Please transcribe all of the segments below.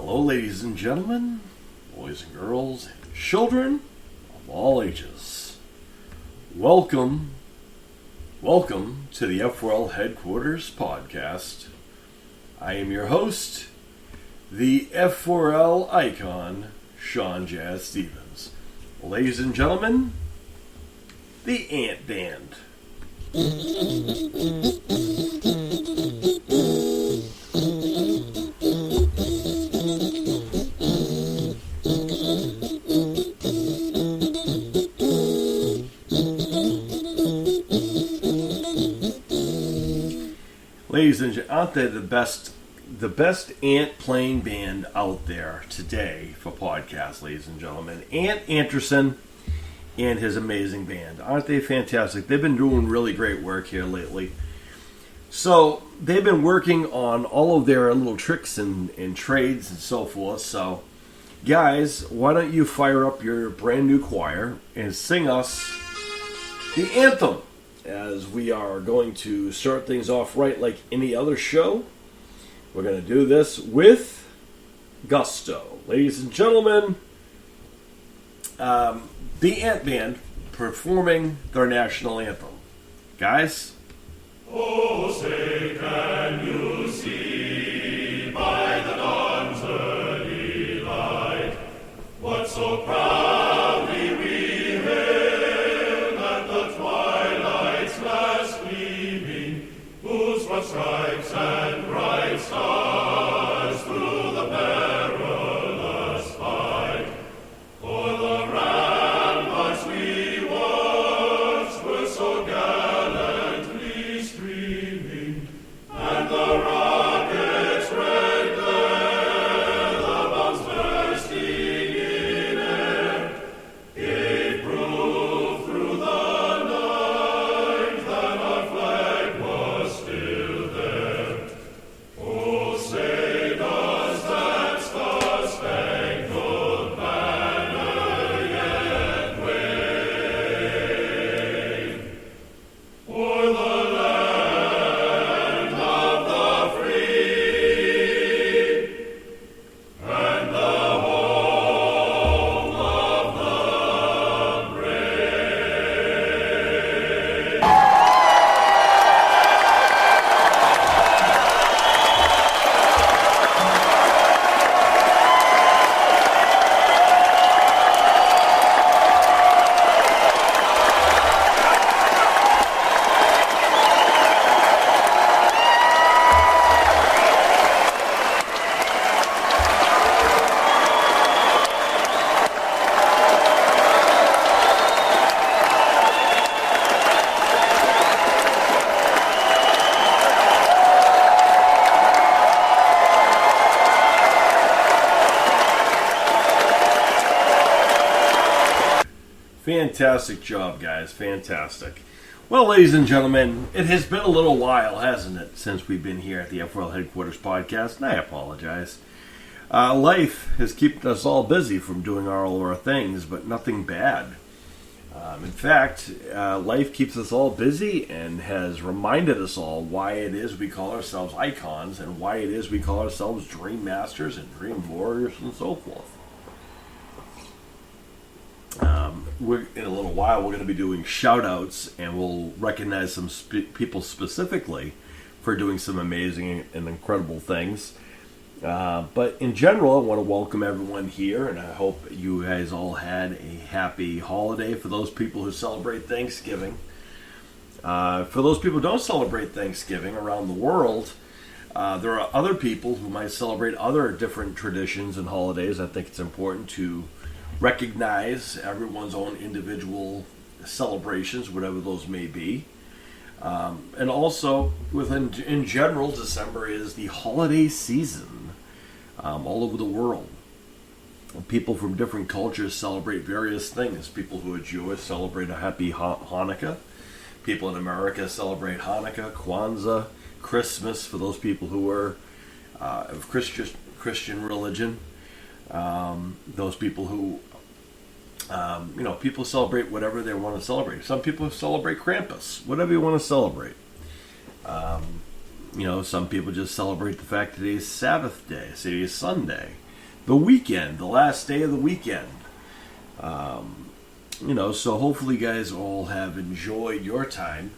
Hello, ladies and gentlemen, boys and girls, children of all ages. Welcome to the F4L Headquarters podcast. I am your host, the F4L icon, Sean Jazz Stevens. Ladies and gentlemen, the Ant Band. Ladies and gentlemen, aren't they the best ant playing band out there today for podcasts, ladies and gentlemen? Ant Anderson and his amazing band. Aren't they fantastic? They've been doing really great work here lately. So they've been working on all of their little tricks and trades and so forth. So guys, why don't you fire up your brand new choir and sing us the anthem, as we are going to start things off right like any other show. We're going to do this with gusto. Ladies and gentlemen, the Ant Band performing their national anthem. Guys? Oh, say can you see by the dawn's early light what so proudly we hailed at the twilight's last gleaming, whose broad stripes and bright stars through the perilous fight for the ramparts we watched were so gallantly streaming, and the rockets' red glare, the bombs bursting in air, gave proof through the night that our flag was still there. Oh, say does that star-spangled banner yet wave o'er the land of the free and the home of the brave? Fantastic job, guys. Fantastic. Well, ladies and gentlemen, it has been a little while, hasn't it, since we've been here at the F4L Headquarters podcast, and I apologize. Life has kept us all busy from doing all of our things, but nothing bad. In fact, life keeps us all busy and has reminded us all why it is we call ourselves icons and why it is we call ourselves dream masters and dream warriors and so forth. In a little while, we're going to be doing shout-outs, and we'll recognize some people specifically for doing some amazing and incredible things. But in general, I want to welcome everyone here, and I hope you guys all had a happy holiday for those people who celebrate Thanksgiving. For those people who don't celebrate Thanksgiving around the world, there are other people who might celebrate other different traditions and holidays. I think it's important to recognize everyone's own individual celebrations, whatever those may be. And also, in general, December is the holiday season all over the world. People from different cultures celebrate various things. People who are Jewish celebrate a happy Hanukkah. People in America celebrate Hanukkah, Kwanzaa, Christmas for those people who are of Christian religion. Those people who, people celebrate whatever they want to celebrate. Some people celebrate Krampus, whatever you want to celebrate. Some people just celebrate the fact that today's Sabbath day, today's Sunday. the weekend, the last day of the weekend. So hopefully you guys all have enjoyed your time.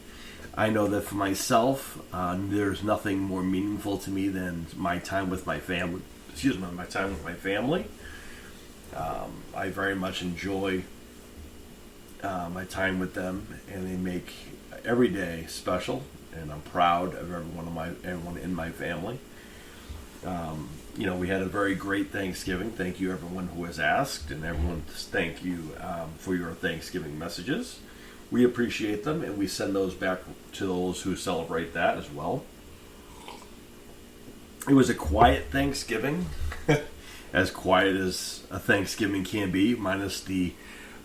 I know that for myself, there's nothing more meaningful to me than my time with my family. My time with my family. I very much enjoy my time with them, and they make every day special. And I'm proud of everyone in my family. We had a very great Thanksgiving. Thank you, everyone who has asked, and everyone, thank you for your Thanksgiving messages. We appreciate them, and we send those back to those who celebrate that as well. It was a quiet Thanksgiving, as quiet as a Thanksgiving can be, minus the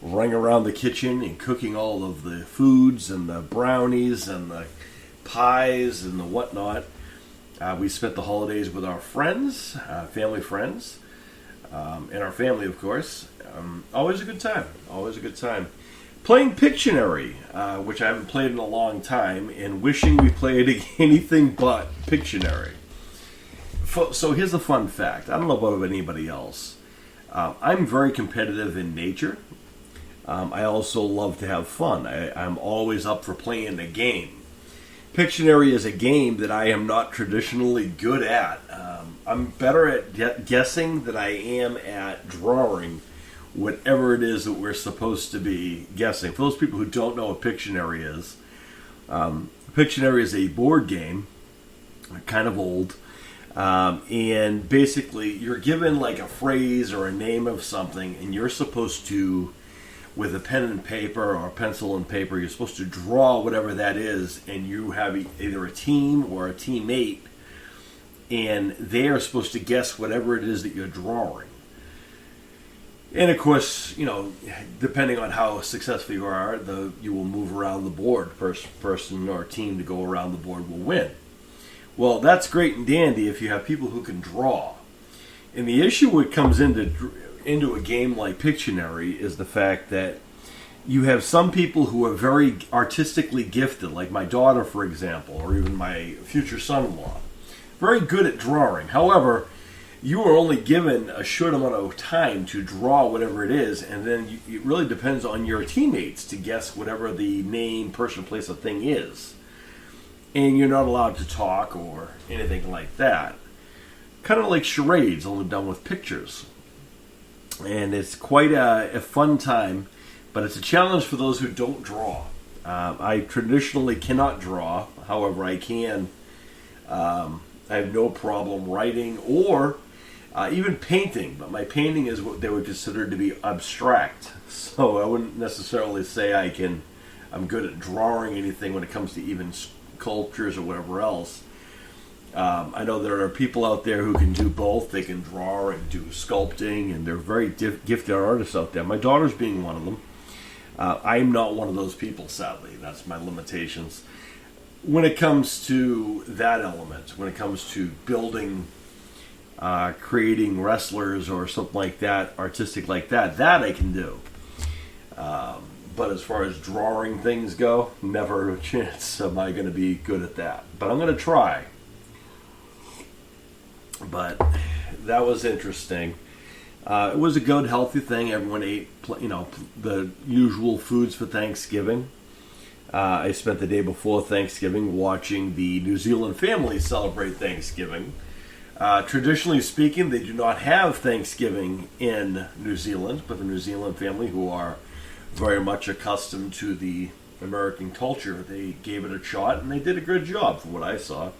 running around the kitchen and cooking all of the foods and the brownies and the pies and the whatnot. We spent the holidays with our friends, family friends, and our family, of course. Always a good time. Always a good time. Playing Pictionary, which I haven't played in a long time, and wishing we played anything but Pictionary. So here's a fun fact. I don't know about anybody else. I'm very competitive in nature. I also love to have fun. I'm always up for playing a game. Pictionary is a game that I am not traditionally good at. I'm better at guessing than I am at drawing whatever it is that we're supposed to be guessing. For those people who don't know what Pictionary is, Pictionary is a board game, kind of old, and basically you're given like a phrase or a name of something, and you're supposed to, with a pen and paper or a pencil and paper, you're supposed to draw whatever that is, and you have either a team or a teammate, and they are supposed to guess whatever it is that you're drawing. And of course, depending on how successful you are, you will move around the board. First person or team to go around the board will win. Well, that's great and dandy if you have people who can draw. And the issue that comes into a game like Pictionary is the fact that you have some people who are very artistically gifted, like my daughter, for example, or even my future son-in-law. Very good at drawing. However, you are only given a short amount of time to draw whatever it is, and then it really depends on your teammates to guess whatever the name, person, place, or thing is. And you're not allowed to talk or anything like that. Kind of like charades, only done with pictures. And it's quite a fun time, but it's a challenge for those who don't draw. I traditionally cannot draw, however I can. I have no problem writing or even painting, but my painting is what they would consider to be abstract. So I wouldn't necessarily say I'm good at drawing anything when it comes to even sculptures or whatever else. I know there are people out there who can do both. They can draw and do sculpting, and they're very gifted artists out there. My daughter's being one of them. I'm not one of those people, sadly. That's my limitations. When it comes to that element, when it comes to building, creating wrestlers or something like that, artistic like that I can do. But as far as drawing things go, never a chance am I going to be good at that. But I'm going to try. But that was interesting. It was a good, healthy thing. Everyone ate, the usual foods for Thanksgiving. I spent the day before Thanksgiving watching the New Zealand family celebrate Thanksgiving. Traditionally speaking, they do not have Thanksgiving in New Zealand, but the New Zealand family, who are very much accustomed to the American culture, they gave it a shot, and they did a good job from what I saw.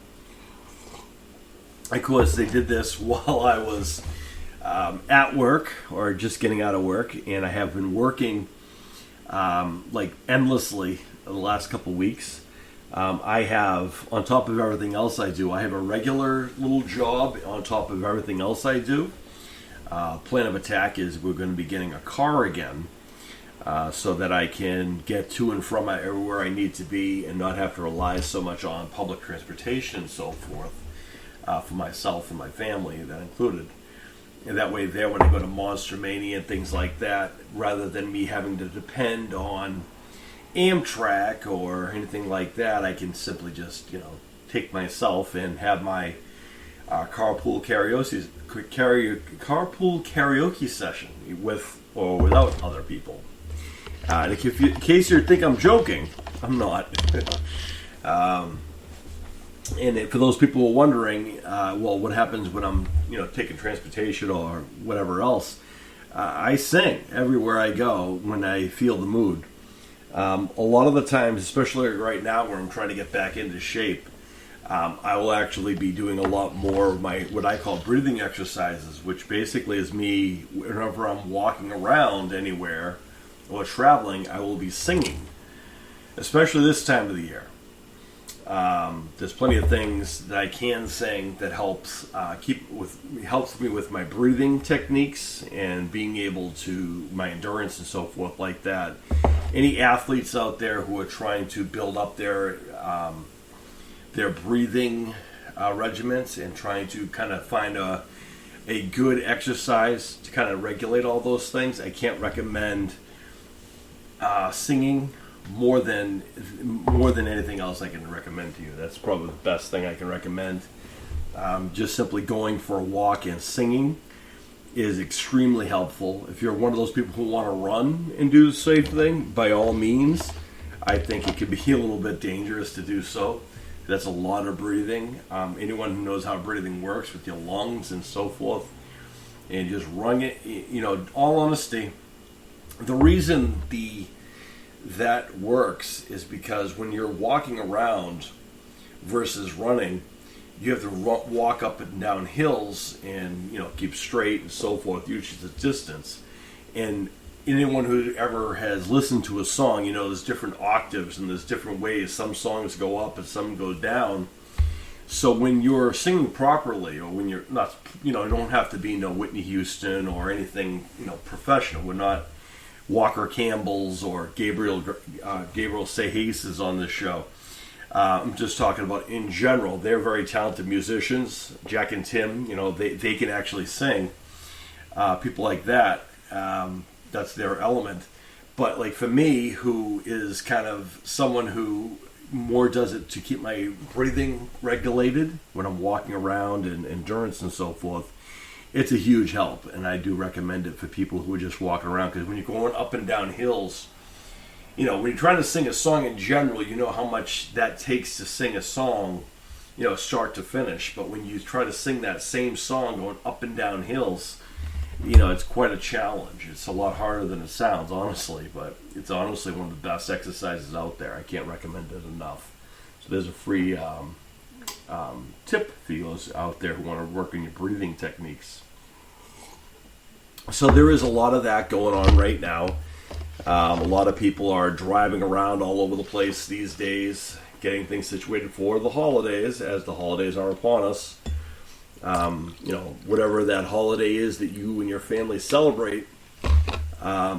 Of course, they did this while I was at work or just getting out of work, and I have been working endlessly the last couple weeks. I have, on top of everything else I do, I have a regular little job on top of everything else I do. Plan of attack is we're going to be getting a car again, so that I can get to and from everywhere I need to be and not have to rely so much on public transportation and so forth. For myself and my family, that included. And that way there, when I go to Monster Mania and things like that, rather than me having to depend on Amtrak or anything like that, I can simply just, take myself and have my carpool karaoke session with or without other people. And in case you think I'm joking, I'm not. And for those people who are wondering, well, what happens when I'm, taking transportation or whatever else? I sing everywhere I go when I feel the mood. A lot of the times, especially right now where I'm trying to get back into shape, I will actually be doing a lot more of my what I call breathing exercises, which basically is me whenever I'm walking around anywhere or traveling, I will be singing, especially this time of the year. There's plenty of things that I can sing that helps me with my breathing techniques and being able to my endurance and so forth like that. Any athletes out there who are trying to build up their breathing regiments and trying to kind of find a good exercise to kind of regulate all those things, I can't recommend singing more than anything else I can recommend to you. That's probably the best thing I can recommend. Just simply going for a walk and singing is extremely helpful. If you're one of those people who want to run and do the same thing, by all means, I think it could be a little bit dangerous to do so. That's a lot of breathing. Anyone who knows how breathing works with your lungs and so forth, and just run it, all honesty, the reason that works is because when you're walking around versus running, you have to walk up and down hills and keep straight and so forth, usually the distance. And anyone who ever has listened to a song, there's different octaves and there's different ways. Some songs go up and some go down. So when you're singing properly, or when you're not, it don't have to be no Whitney Houston or anything, professional. We're not Walker Campbell's or Gabriel Sehaces on this show. I'm just talking about in general. They're very talented musicians. Jack and Tim, they can actually sing. People like that, that's their element. But like for me, who is kind of someone who more does it to keep my breathing regulated when I'm walking around and endurance and so forth, it's a huge help, and I do recommend it for people who are just walking around, because when you're going up and down hills, when you're trying to sing a song in general, you know how much that takes to sing a song, start to finish. But when you try to sing that same song going up and down hills, it's quite a challenge. It's a lot harder than it sounds, honestly, but it's honestly one of the best exercises out there. I can't recommend it enough. So there's a free tip for you out there who want to work on your breathing techniques. So there is a lot of that going on right now. A lot of people are driving around all over the place these days, getting things situated for the holidays, as the holidays are upon us. Whatever that holiday is that you and your family celebrate, at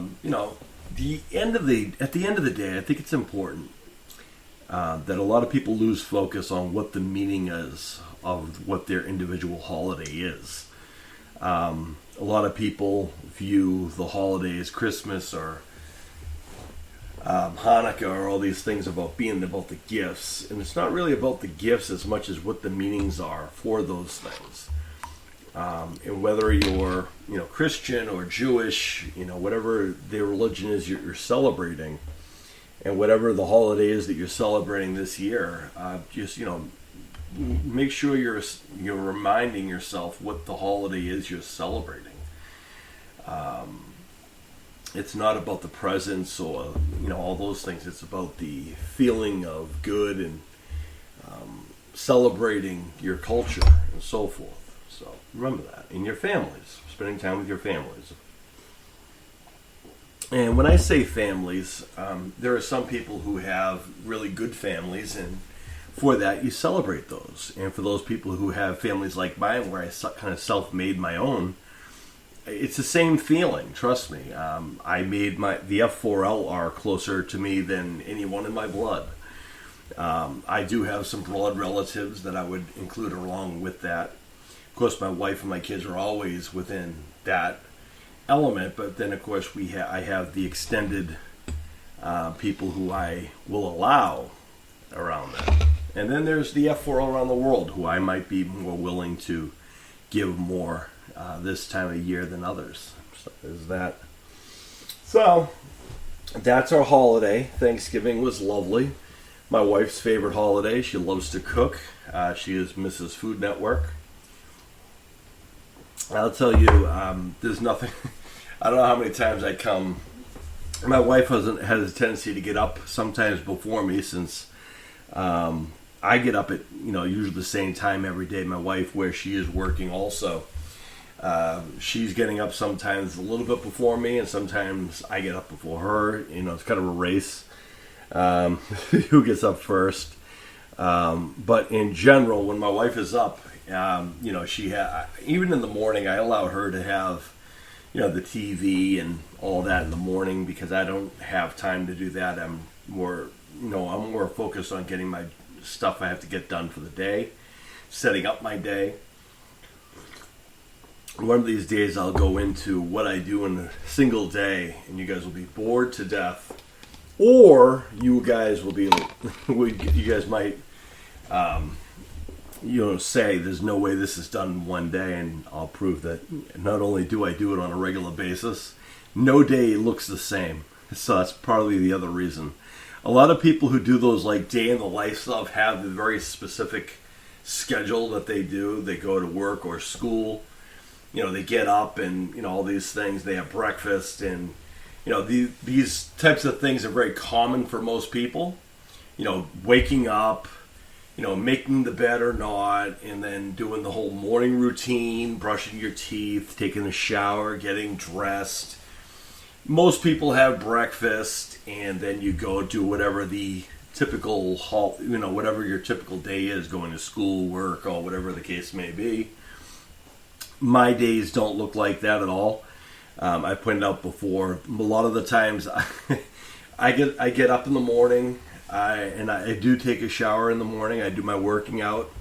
the end of the day, I think it's important that a lot of people lose focus on what the meaning is of what their individual holiday is. A lot of people view the holidays, Christmas or Hanukkah, or all these things about the gifts, and it's not really about the gifts as much as what the meanings are for those things. And whether you're Christian or Jewish, whatever their religion is you're celebrating, and whatever the holiday is that you're celebrating this year, just make sure you're reminding yourself what the holiday is you're celebrating. It's not about the presents or all those things. It's about the feeling of good and celebrating your culture and so forth. So remember that in your families, spending time with your families. And when I say families, there are some people who have really good families, and for that you celebrate those. And for those people who have families like mine, where I kind of self-made my own, it's the same feeling. Trust me. I made the F4L are closer to me than anyone in my blood. I do have some blood relatives that I would include along with that. Of course, my wife and my kids are always within that element, but then of course I have the extended people who I will allow around that. And then there's the F4L around the world, who I might be more willing to give more this time of year than others. So there's that. So that's our holiday. Thanksgiving was lovely. My wife's favorite holiday. She loves to cook. She is Mrs. Food Network. I'll tell you, there's nothing. I don't know how many times I come. My wife has a tendency to get up sometimes before me, since I get up at usually the same time every day. My wife, where she is working also, she's getting up sometimes a little bit before me, and sometimes I get up before her. It's kind of a race, who gets up first. But in general, when my wife is up, even in the morning, I allow her to have the TV and all that in the morning, because I don't have time to do that. I'm more focused on getting my stuff I have to get done for the day, setting up my day. One of these days I'll go into what I do in a single day, and you guys will be bored to death, or you guys will be, you guys might, say there's no way this is done in one day, and I'll prove that not only do I do it on a regular basis, no day looks the same. So that's probably the other reason. A lot of people who do those like day in the life stuff have a very specific schedule that they do. They go to work or school. They get up and all these things. They have breakfast, and these types of things are very common for most people. Waking up, making the bed or not, and then doing the whole morning routine, brushing your teeth, taking a shower, getting dressed. Most people have breakfast, and then you go do whatever the typical, whatever your typical day is, going to school, work, or whatever the case may be. My days don't look like that at all. I pointed out before, a lot of the times I get up in the morning, I do take a shower in the morning. I do my working out.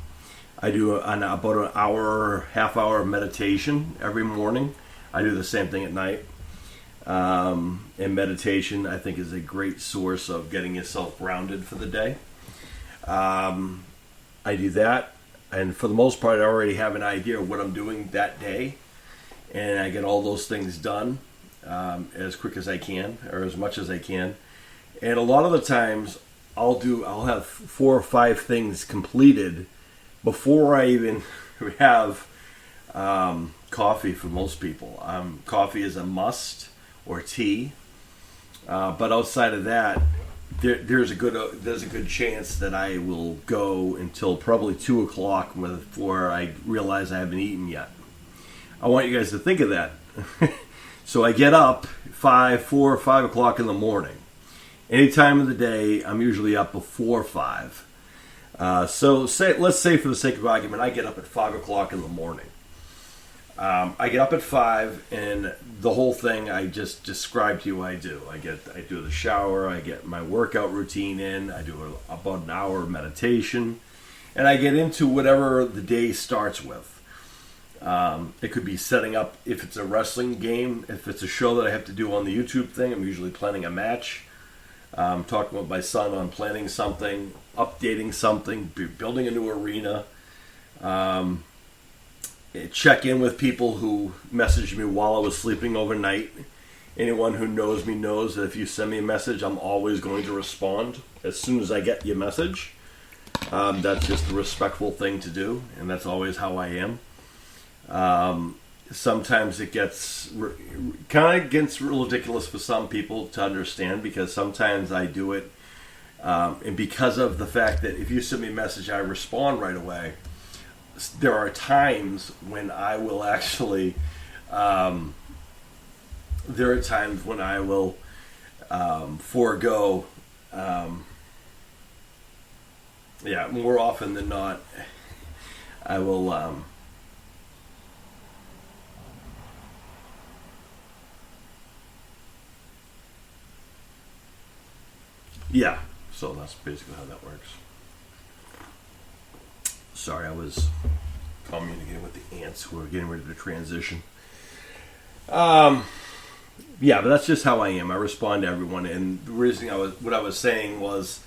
I do about an hour, half hour of meditation every morning. I do the same thing at night. And meditation, I think, is a great source of getting yourself grounded for the day. I do that, and for the most part, I already have an idea of what I'm doing that day, and I get all those things done as quick as I can, or as much as I can. And a lot of the times, I'll have 4 or 5 things completed before I even have coffee. For most people, coffee is a must, or tea. But outside of that, there's a good chance that I will go until probably 2 o'clock before I realize I haven't eaten yet. I want you guys to think of that. So I get up 4 or 5 o'clock in the morning. Any time of the day, I'm usually up before 5. So let's say for the sake of argument, I get up at 5 o'clock in the morning. I get up at 5, and the whole thing I just described to you I do. I do the shower, I get my workout routine in, I do about an hour of meditation, and I get into whatever the day starts with. It could be setting up, if it's a wrestling game, if it's a show that I have to do on the YouTube thing, I'm usually planning a match. Talking with my son on planning something, updating something, building a new arena. Check in with people who messaged me while I was sleeping overnight. Anyone who knows me knows that if you send me a message, I'm always going to respond as soon as I get your message. That's just a respectful thing to do, and that's always how I am. Sometimes it gets ridiculous for some people to understand, because sometimes I do it, and because of the fact that if you send me a message, I respond right away. There are times when I will actually, forego, more often than not, I will, so that's basically how that works. Sorry, I was communicating with the ants who are getting ready to transition. But that's just how I am. I respond to everyone, and the reason what I was saying was,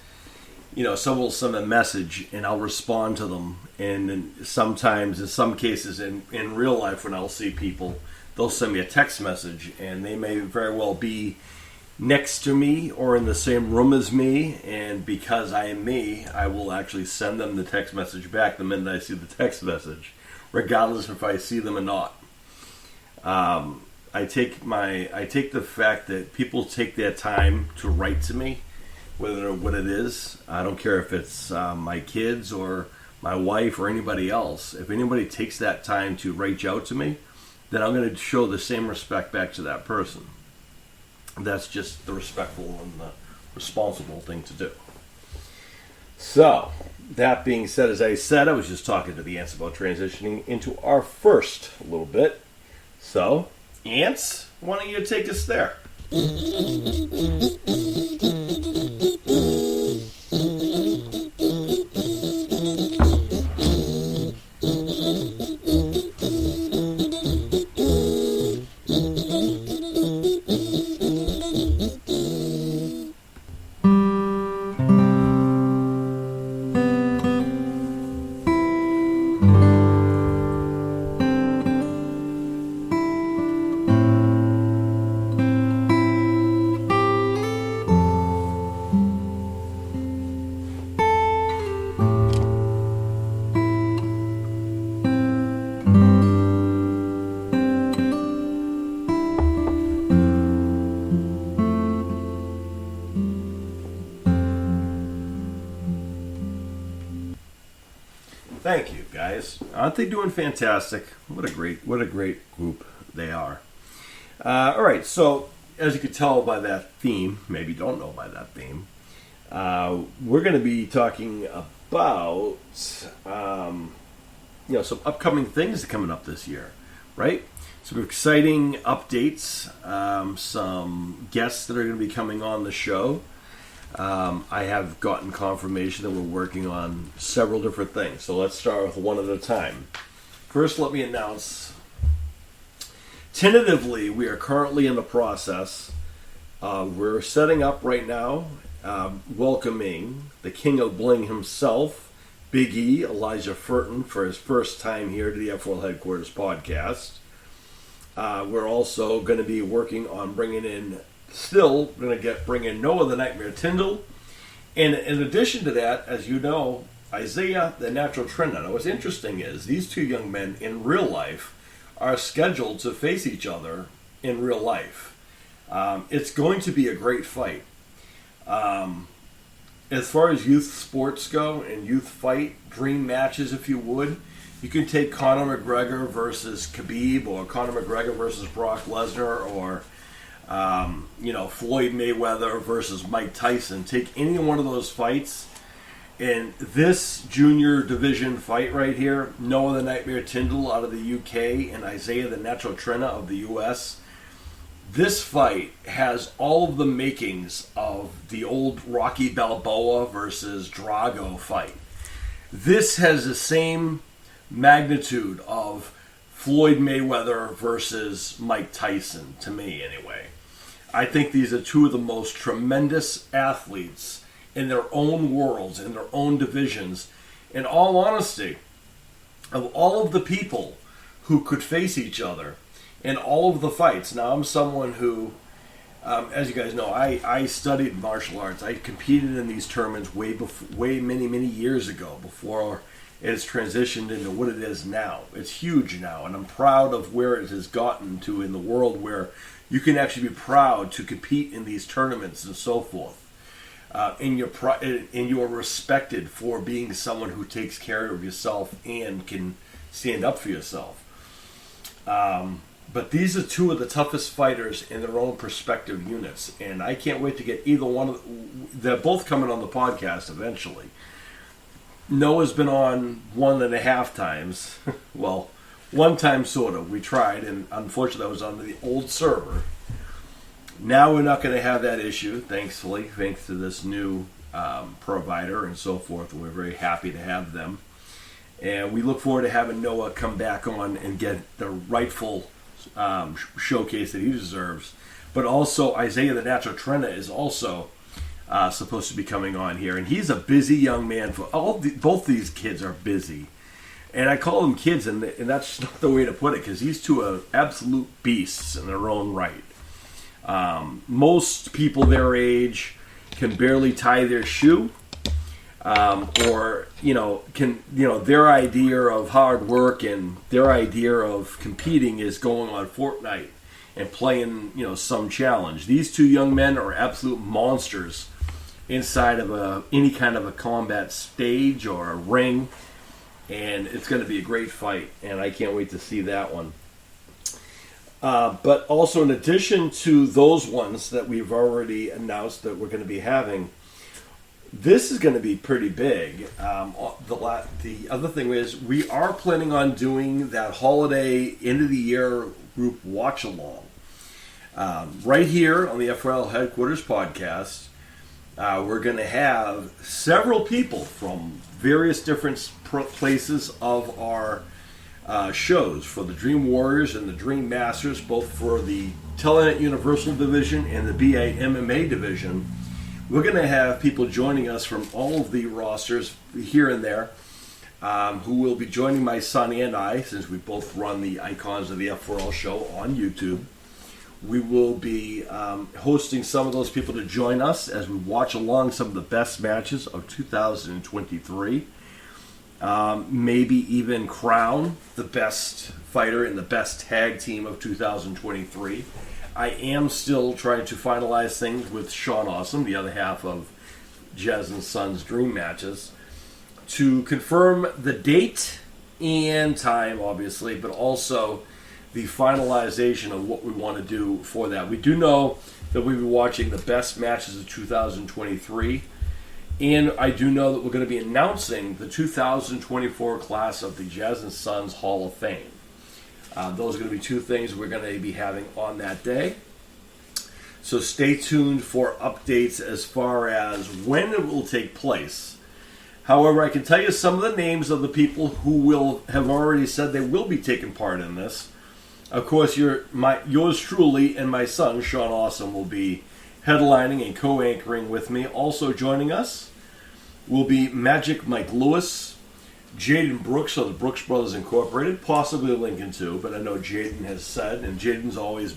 someone will send a message and I'll respond to them. And then sometimes, in some cases, in real life, when I'll see people, they'll send me a text message, and they may very well be next to me or in the same room as me. And because I am me, I will actually send them the text message back the minute I see the text message, regardless if I see them or not. I take the fact that people take their time to write to me, whether what it is. I don't care if it's my kids or my wife or anybody else. If anybody takes that time to reach out to me, then I'm going to show the same respect back to that person. That's just the respectful and the responsible thing to do. So, that being said, as I said, I was just talking to the ants about transitioning into our first little bit. So, ants, why don't you take us there? Thank you, guys. Aren't they doing fantastic? What a great group they are. All right, so as you can tell by that theme, maybe you don't know by that theme, we're going to be talking about some upcoming things coming up this year, right? Some exciting updates, some guests that are going to be coming on the show. I have gotten confirmation that we're working on several different things. So let's start with one at a time. First, let me announce, tentatively, we are currently in the process. We're setting up right now, welcoming the King of Bling himself, Big E, Elijah Furton, for his first time here to the F4L Headquarters podcast. We're also going to be working on bring in Noah the Nightmare Tyndall. And in addition to that, as you know, Isaiah the Natural Trender. Now what's interesting is these two young men in real life are scheduled to face each other in real life. It's going to be a great fight. As far as youth sports go and youth fight, dream matches if you would, you can take Conor McGregor versus Khabib, or Conor McGregor versus Brock Lesnar, or Floyd Mayweather versus Mike Tyson. Take any one of those fights, and this junior division fight right here, Noah the Nightmare Tyndall out of the UK and Isaiah the Natural Trender of the US, this fight has all of the makings of the old Rocky Balboa versus Drago fight. This has the same magnitude of Floyd Mayweather versus Mike Tyson, to me anyway. I think these are two of the most tremendous athletes in their own worlds, in their own divisions. In all honesty, of all of the people who could face each other in all of the fights. Now, I'm someone who, as you guys know, I studied martial arts. I competed in these tournaments way many years ago, before it's transitioned into what it is now. It's huge now, and I'm proud of where it has gotten to in the world, where you can actually be proud to compete in these tournaments and so forth. And you are respected for being someone who takes care of yourself and can stand up for yourself. But these are two of the toughest fighters in their own prospective units, and I can't wait to get either one of them. They're both coming on the podcast eventually. Noah's been on 1.5 times. Well, one time sort of. We tried, and unfortunately I was on the old server. Now we're not going to have that issue, thankfully, thanks to this new provider and so forth. We're very happy to have them. And we look forward to having Noah come back on and get the rightful showcase that he deserves. But also, Isaiah the Natural Trender is also supposed to be coming on here, and he's a busy young man. Both these kids are busy, and I call them kids, and that's not the way to put it, because these two are absolute beasts in their own right. Most people their age can barely tie their shoe, or their idea of hard work and their idea of competing is going on Fortnite and playing some challenge. These two young men are absolute monsters inside of any kind of a combat stage or a ring, and it's going to be a great fight, and I can't wait to see that one. But also, in addition to those ones that we've already announced that we're going to be having, this is going to be pretty big. The other thing is, we are planning on doing that holiday end of the year group watch along. Right here on the F4L Headquarters podcast, we're going to have several people from various different places of our shows for the Dream Warriors and the Dream Masters, both for the Telenet Universal Division and the BA MMA Division. We're going to have people joining us from all of the rosters here and there, who will be joining my son and I, since we both run the Icons of the F4L show on YouTube. We will be hosting some of those people to join us as we watch along some of the best matches of 2023. Maybe even crown the best fighter in the best tag team of 2023. I am still trying to finalize things with Sean Awesome, the other half of Jez and Sons Dream Matches, to confirm the date and time, obviously, but also the finalization of what we want to do for that. We do know that we'll be watching the best matches of 2023, and I do know that we're going to be announcing the 2024 class of the Jez and Sons Hall of Fame. Those are going to be two things we're going to be having on that day. So stay tuned for updates as far as when it will take place. However, I can tell you some of the names of the people who will have already said they will be taking part in this. Of course, yours truly and my son, Sean Awesome, will be headlining and co-anchoring with me. Also joining us will be Magic Mike Lewis, Jaden Brooks of the Brooks Brothers Incorporated, possibly Lincoln too, but I know Jaden has said, and Jaden's always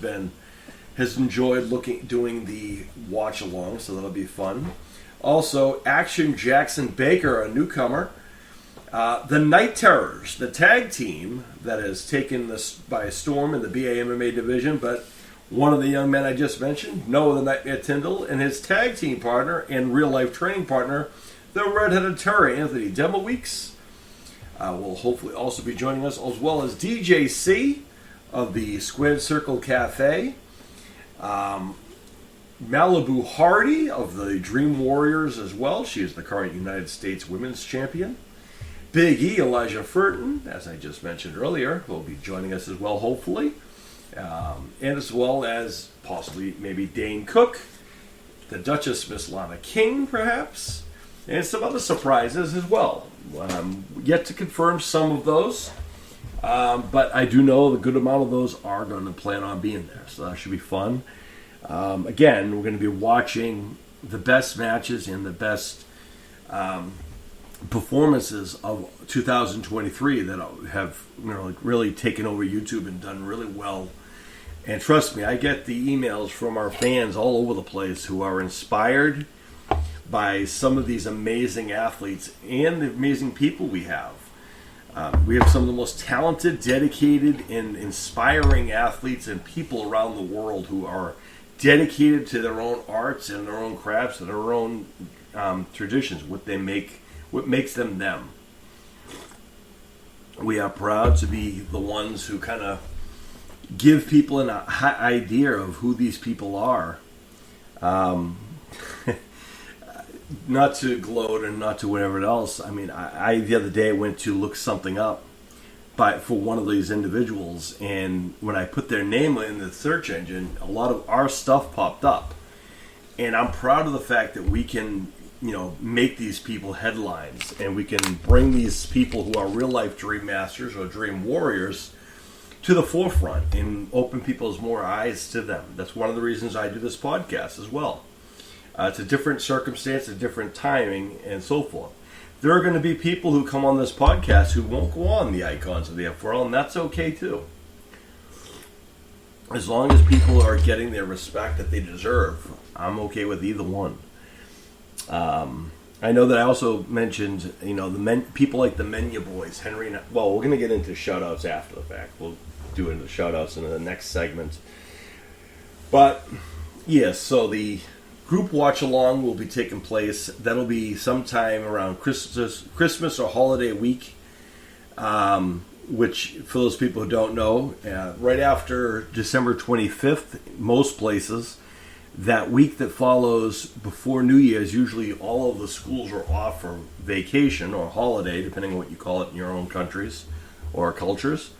has enjoyed doing the watch along, so that'll be fun. Also, Action Jackson Baker, a newcomer. The Night Terrors, the tag team that has taken this by storm in the BA MMA division, but one of the young men I just mentioned, Noah the Nightmare Tyndall, and his tag team partner and real-life training partner, the Red-Headed Terror, Anthony Demoweeks, will hopefully also be joining us, as well as DJC of the Squared Circle Cafe, Malibu Hardy of the Dream Warriors as well. She is the current United States Women's Champion. Big E, Elijah Furton, as I just mentioned earlier, will be joining us as well, hopefully. And as well as possibly maybe Dane Cook, the Duchess Miss Lana King, perhaps, and some other surprises as well. Yet to confirm some of those, but I do know a good amount of those are going to plan on being there, so that should be fun. Again, we're going to be watching the best matches and the best performances of 2023 that have really taken over YouTube and done really well. And trust me, I get the emails from our fans all over the place who are inspired by some of these amazing athletes and the amazing people we have. We have some of the most talented, dedicated, and inspiring athletes and people around the world who are dedicated to their own arts and their own crafts and their own traditions, what makes them them. We are proud to be the ones who kind of give people an idea of who these people are. Not to gloat and not to whatever else. I mean, I the other day went to look something up for one of these individuals, and when I put their name in the search engine, a lot of our stuff popped up. And I'm proud of the fact that we can, make these people headlines, and we can bring these people who are real-life Dream Masters or Dream Warriors to the forefront and open people's more eyes to them. That's one of the reasons I do this podcast as well. It's a different circumstance, a different timing, and so forth. There are going to be people who come on this podcast who won't go on the icons of the F4L, and that's okay too. As long as people are getting their respect that they deserve, I'm okay with either one. I know that I also mentioned, people like the Menu Boys, Henry. Well, we're going to get into shout-outs after the fact. We'll do into shout-outs in the next segment. But, yes, so the group watch-along will be taking place. That'll be sometime around Christmas or holiday week, which, for those people who don't know, right after December 25th, most places, that week that follows before New Year's, usually all of the schools are off for vacation or holiday, depending on what you call it in your own countries or cultures.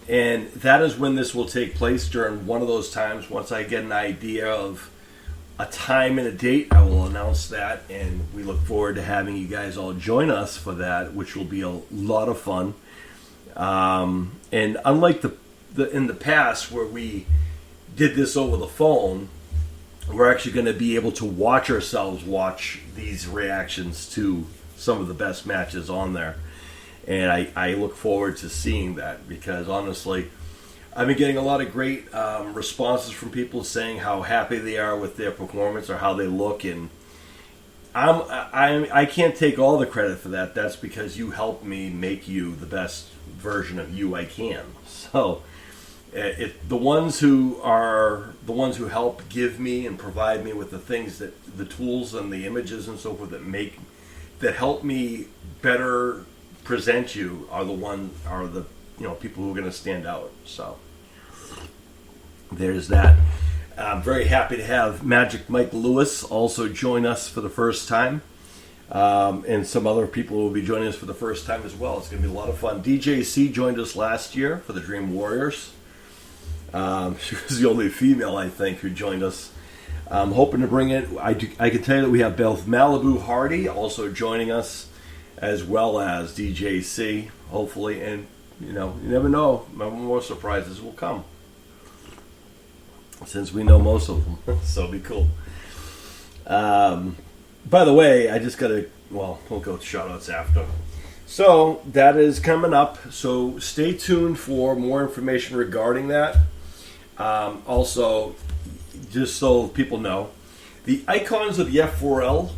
And that is when this will take place, during one of those times. Once I get an idea of a time and a date, I will announce that, and we look forward to having you guys all join us for that, which will be a lot of fun. And unlike in the past where we did this over the phone, we're actually going to be able to watch ourselves watch these reactions to some of the best matches on there. And I look forward to seeing that, because honestly, I've been getting a lot of great responses from people saying how happy they are with their performance or how they look. And I can't take all the credit for that. That's because you helped me make you the best version of you I can. So the ones who help give me and provide me with the things, that the tools and the images and so forth that help me better present you are the people who are going to stand out. So there's that. I'm very happy to have Magic Mike Lewis also join us for the first time. And some other people will be joining us for the first time as well. It's going to be a lot of fun. DJC joined us last year for the Dream Warriors. She was the only female, I think, who joined us. I'm hoping to bring it. I can tell you that we have both Malibu Hardy also joining us, as well as DJC, hopefully. And, you never know. More surprises will come, since we know most of them. So it'll be cool. By the way, I just got to, we'll go to shout-outs after. So that is coming up. So stay tuned for more information regarding that. Also, just so people know, the icons of the F4L,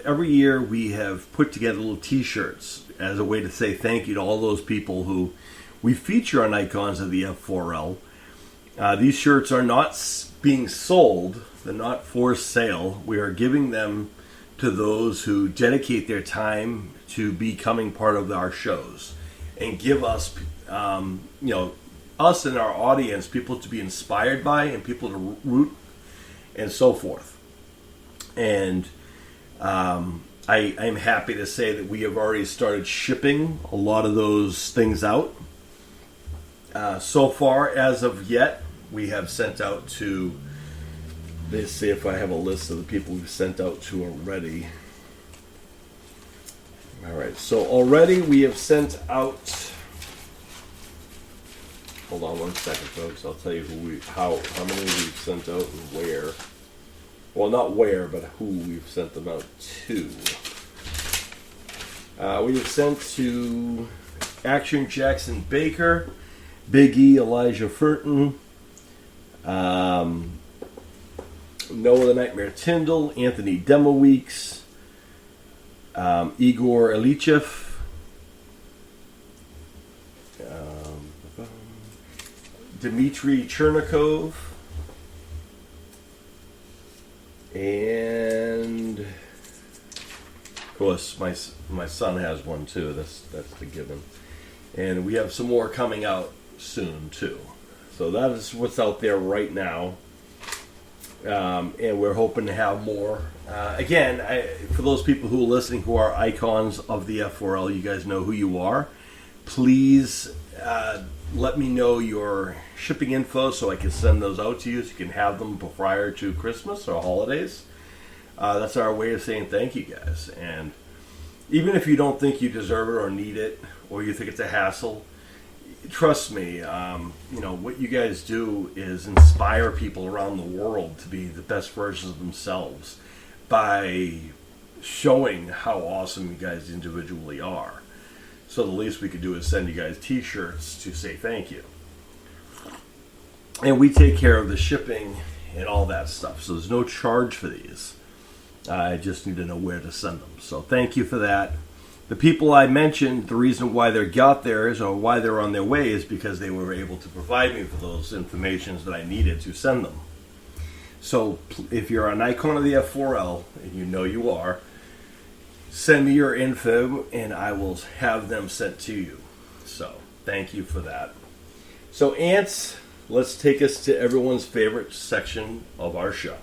every year we have put together little t-shirts as a way to say thank you to all those people who we feature on icons of the F4L. These shirts are not being sold. They're not for sale. We are giving them to those who dedicate their time to becoming part of our shows and give us, us and our audience, people to be inspired by and people to root and so forth. And I'm happy to say that we have already started shipping a lot of those things out. So far, as of yet, we have sent out to, let's see if I have a list of the people we've sent out to already. All right, so already we have sent out, hold on one second, folks. I'll tell you how many we've sent out and where. Well, not where, but who we've sent them out to. We have sent to Action Jackson Baker, Big E Elijah Furton, Noah the Nightmare Tyndall, Anthony Demoweeks, Igor Ilichev, Dmitry Chernikov, and of course my son has one too. That's the given, and we have some more coming out soon too. So that is what's out there right now, and we're hoping to have more. Again, for those people who are listening who are icons of the F4L, you guys know who you are. Please let me know your shipping info so I can send those out to you so you can have them prior to Christmas or holidays. That's our way of saying thank you, guys. And even if you don't think you deserve it or need it, or you think it's a hassle, trust me, what you guys do is inspire people around the world to be the best versions of themselves. by showing how awesome you guys individually are. So the least we could do is send you guys t-shirts to say thank you. And we take care of the shipping and all that stuff. So there's no charge for these. I just need to know where to send them. So thank you for that. The people I mentioned, the reason why they got theirs or why they're on their way is because they were able to provide me with those informations that I needed to send them. So if you're an icon of the F4L, and you know you are, send me your info and I will have them sent to you. So thank you for that. So Ants, let's take us to everyone's favorite section of our show.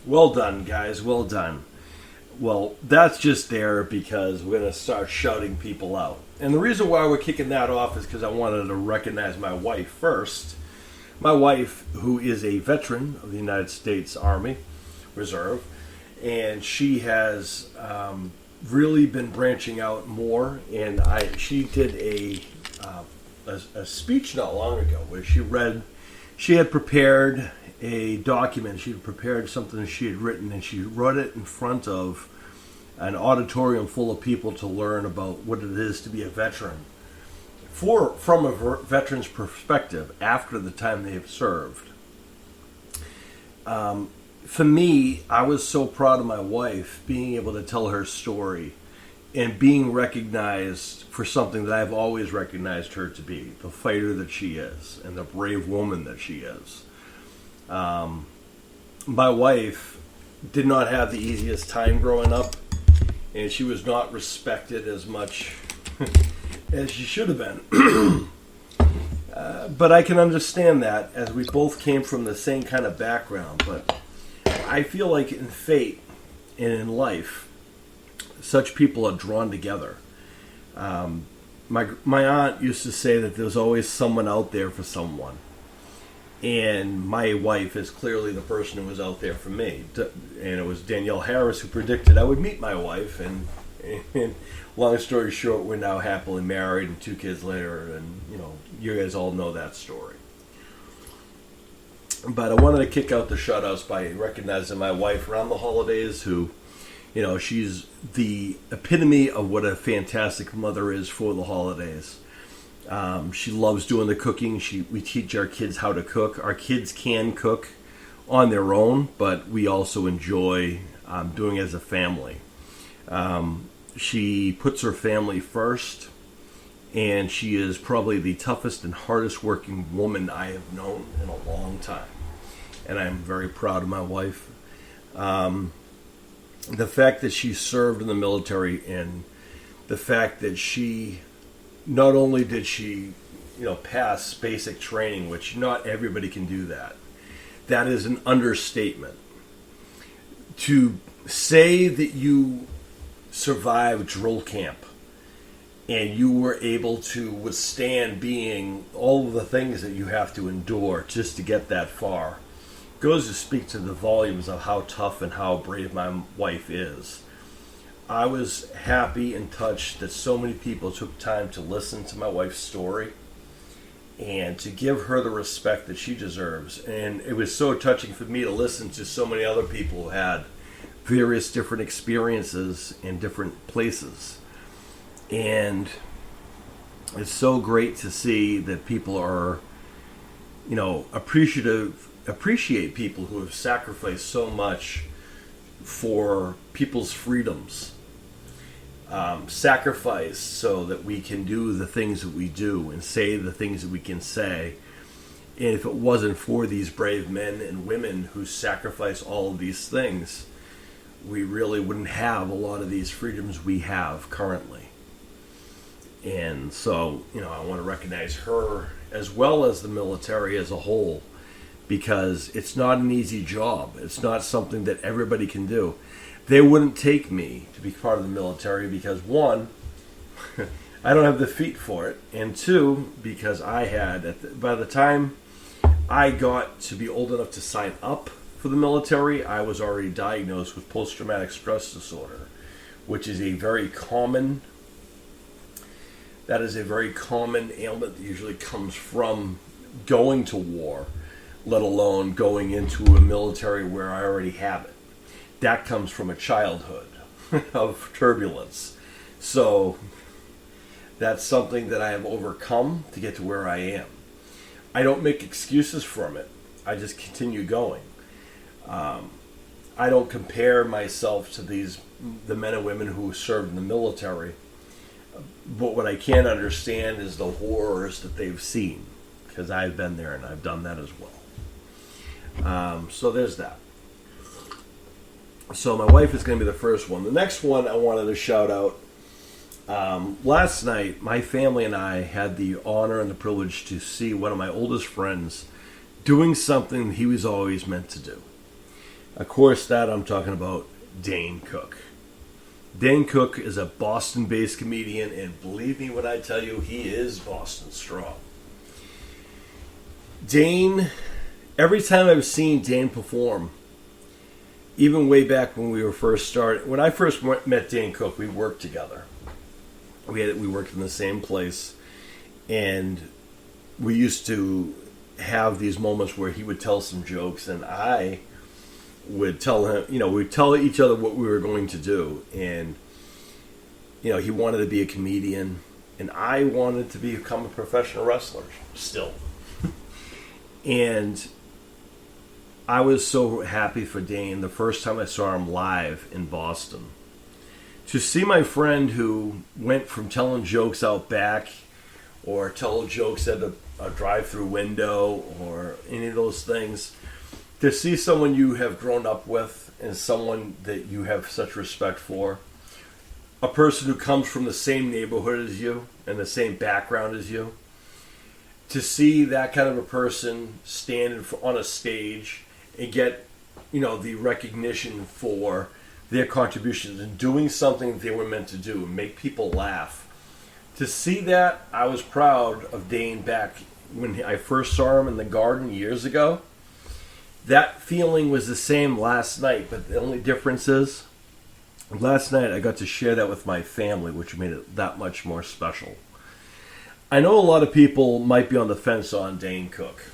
Well done, guys. Well done. Well, that's just there because we're going to start shouting people out. And the reason why we're kicking that off is because I wanted to recognize my wife first. My wife, who is a veteran of the United States Army Reserve, and she has really been branching out more. And she did a speech not long ago where she had prepared a document. She had prepared something she had written, and she wrote it in front of an auditorium full of people to learn about what it is to be a veteran from a veteran's perspective after the time they have served. For me, I was so proud of my wife being able to tell her story and being recognized for something that I've always recognized her to be, the fighter that she is and the brave woman that she is. My wife did not have the easiest time growing up, and she was not respected as much as she should have been. But I can understand that, as we both came from the same kind of background. But I feel like in fate and in life, such people are drawn together. My aunt used to say that there's always someone out there for someone. And my wife is clearly the person who was out there for me. And it was Danielle Harris who predicted I would meet my wife. And long story short, we're now happily married and 2 kids later. And, you guys all know that story. But I wanted to kick out the shout-outs by recognizing my wife around the holidays who, she's the epitome of what a fantastic mother is for the holidays. She loves doing the cooking. We teach our kids how to cook. Our kids can cook on their own, but we also enjoy doing it as a family. She puts her family first, and she is probably the toughest and hardest working woman I have known in a long time. And I'm very proud of my wife. The fact that she served in the military, and the fact that she not only did she, pass basic training, which not everybody can do that. That is an understatement. To say that you survived drill camp and you were able to withstand being all of the things that you have to endure just to get that far goes to speak to the volumes of how tough and how brave my wife is. I was happy and touched that so many people took time to listen to my wife's story and to give her the respect that she deserves. And it was so touching for me to listen to so many other people who had various different experiences in different places. And it's so great to see that people are, appreciate people who have sacrificed so much for people's freedoms. sacrifice so that we can do the things that we do and say the things that we can say. And if it wasn't for these brave men and women who sacrifice all of these things, we really wouldn't have a lot of these freedoms we have currently. And so, I want to recognize her as well as the military as a whole, because it's not an easy job. It's not something that everybody can do. They wouldn't take me to be part of the military because, one, I don't have the feet for it, and two, because by the time I got to be old enough to sign up for the military, I was already diagnosed with post-traumatic stress disorder, which is a very common ailment that usually comes from going to war, let alone going into a military where I already have it. That comes from a childhood of turbulence. So that's something that I have overcome to get to where I am. I don't make excuses from it. I just continue going. I don't compare myself to the men and women who served in the military. But what I can't understand is the horrors that they've seen, because I've been there and I've done that as well. So there's that. So my wife is going to be the first one. The next one I wanted to shout out. Last night, my family and I had the honor and the privilege to see one of my oldest friends doing something he was always meant to do. Of course, that I'm talking about Dane Cook. Dane Cook is a Boston-based comedian, and believe me when I tell you, he is Boston strong. Dane, every time I've seen Dane perform, even way back when we were first started, when I first met Dane Cook, we worked together. We worked in the same place, and we used to have these moments where he would tell some jokes, and I would tell him, we'd tell each other what we were going to do. And, he wanted to be a comedian, and I wanted to become a professional wrestler still. And I was so happy for Dane the first time I saw him live in Boston. To see my friend who went from telling jokes out back or tell jokes at a drive-through window or any of those things, to see someone you have grown up with and someone that you have such respect for, a person who comes from the same neighborhood as you and the same background as you, to see that kind of a person stand on a stage and get, the recognition for their contributions and doing something they were meant to do and make people laugh. To see that, I was proud of Dane back when I first saw him in the Garden years ago. That feeling was the same last night, but the only difference is last night I got to share that with my family, which made it that much more special. I know a lot of people might be on the fence on Dane Cook.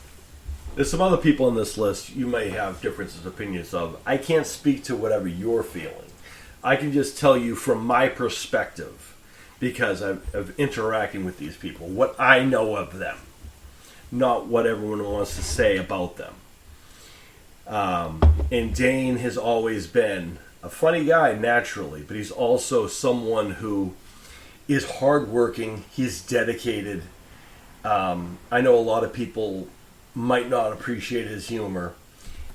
There's some other people on this list you may have differences of opinions of. I can't speak to whatever you're feeling. I can just tell you from my perspective, because of interacting with these people, what I know of them, not what everyone wants to say about them. And Dane has always been a funny guy naturally, but he's also someone who is hardworking. He's dedicated. I know a lot of people might not appreciate his humor,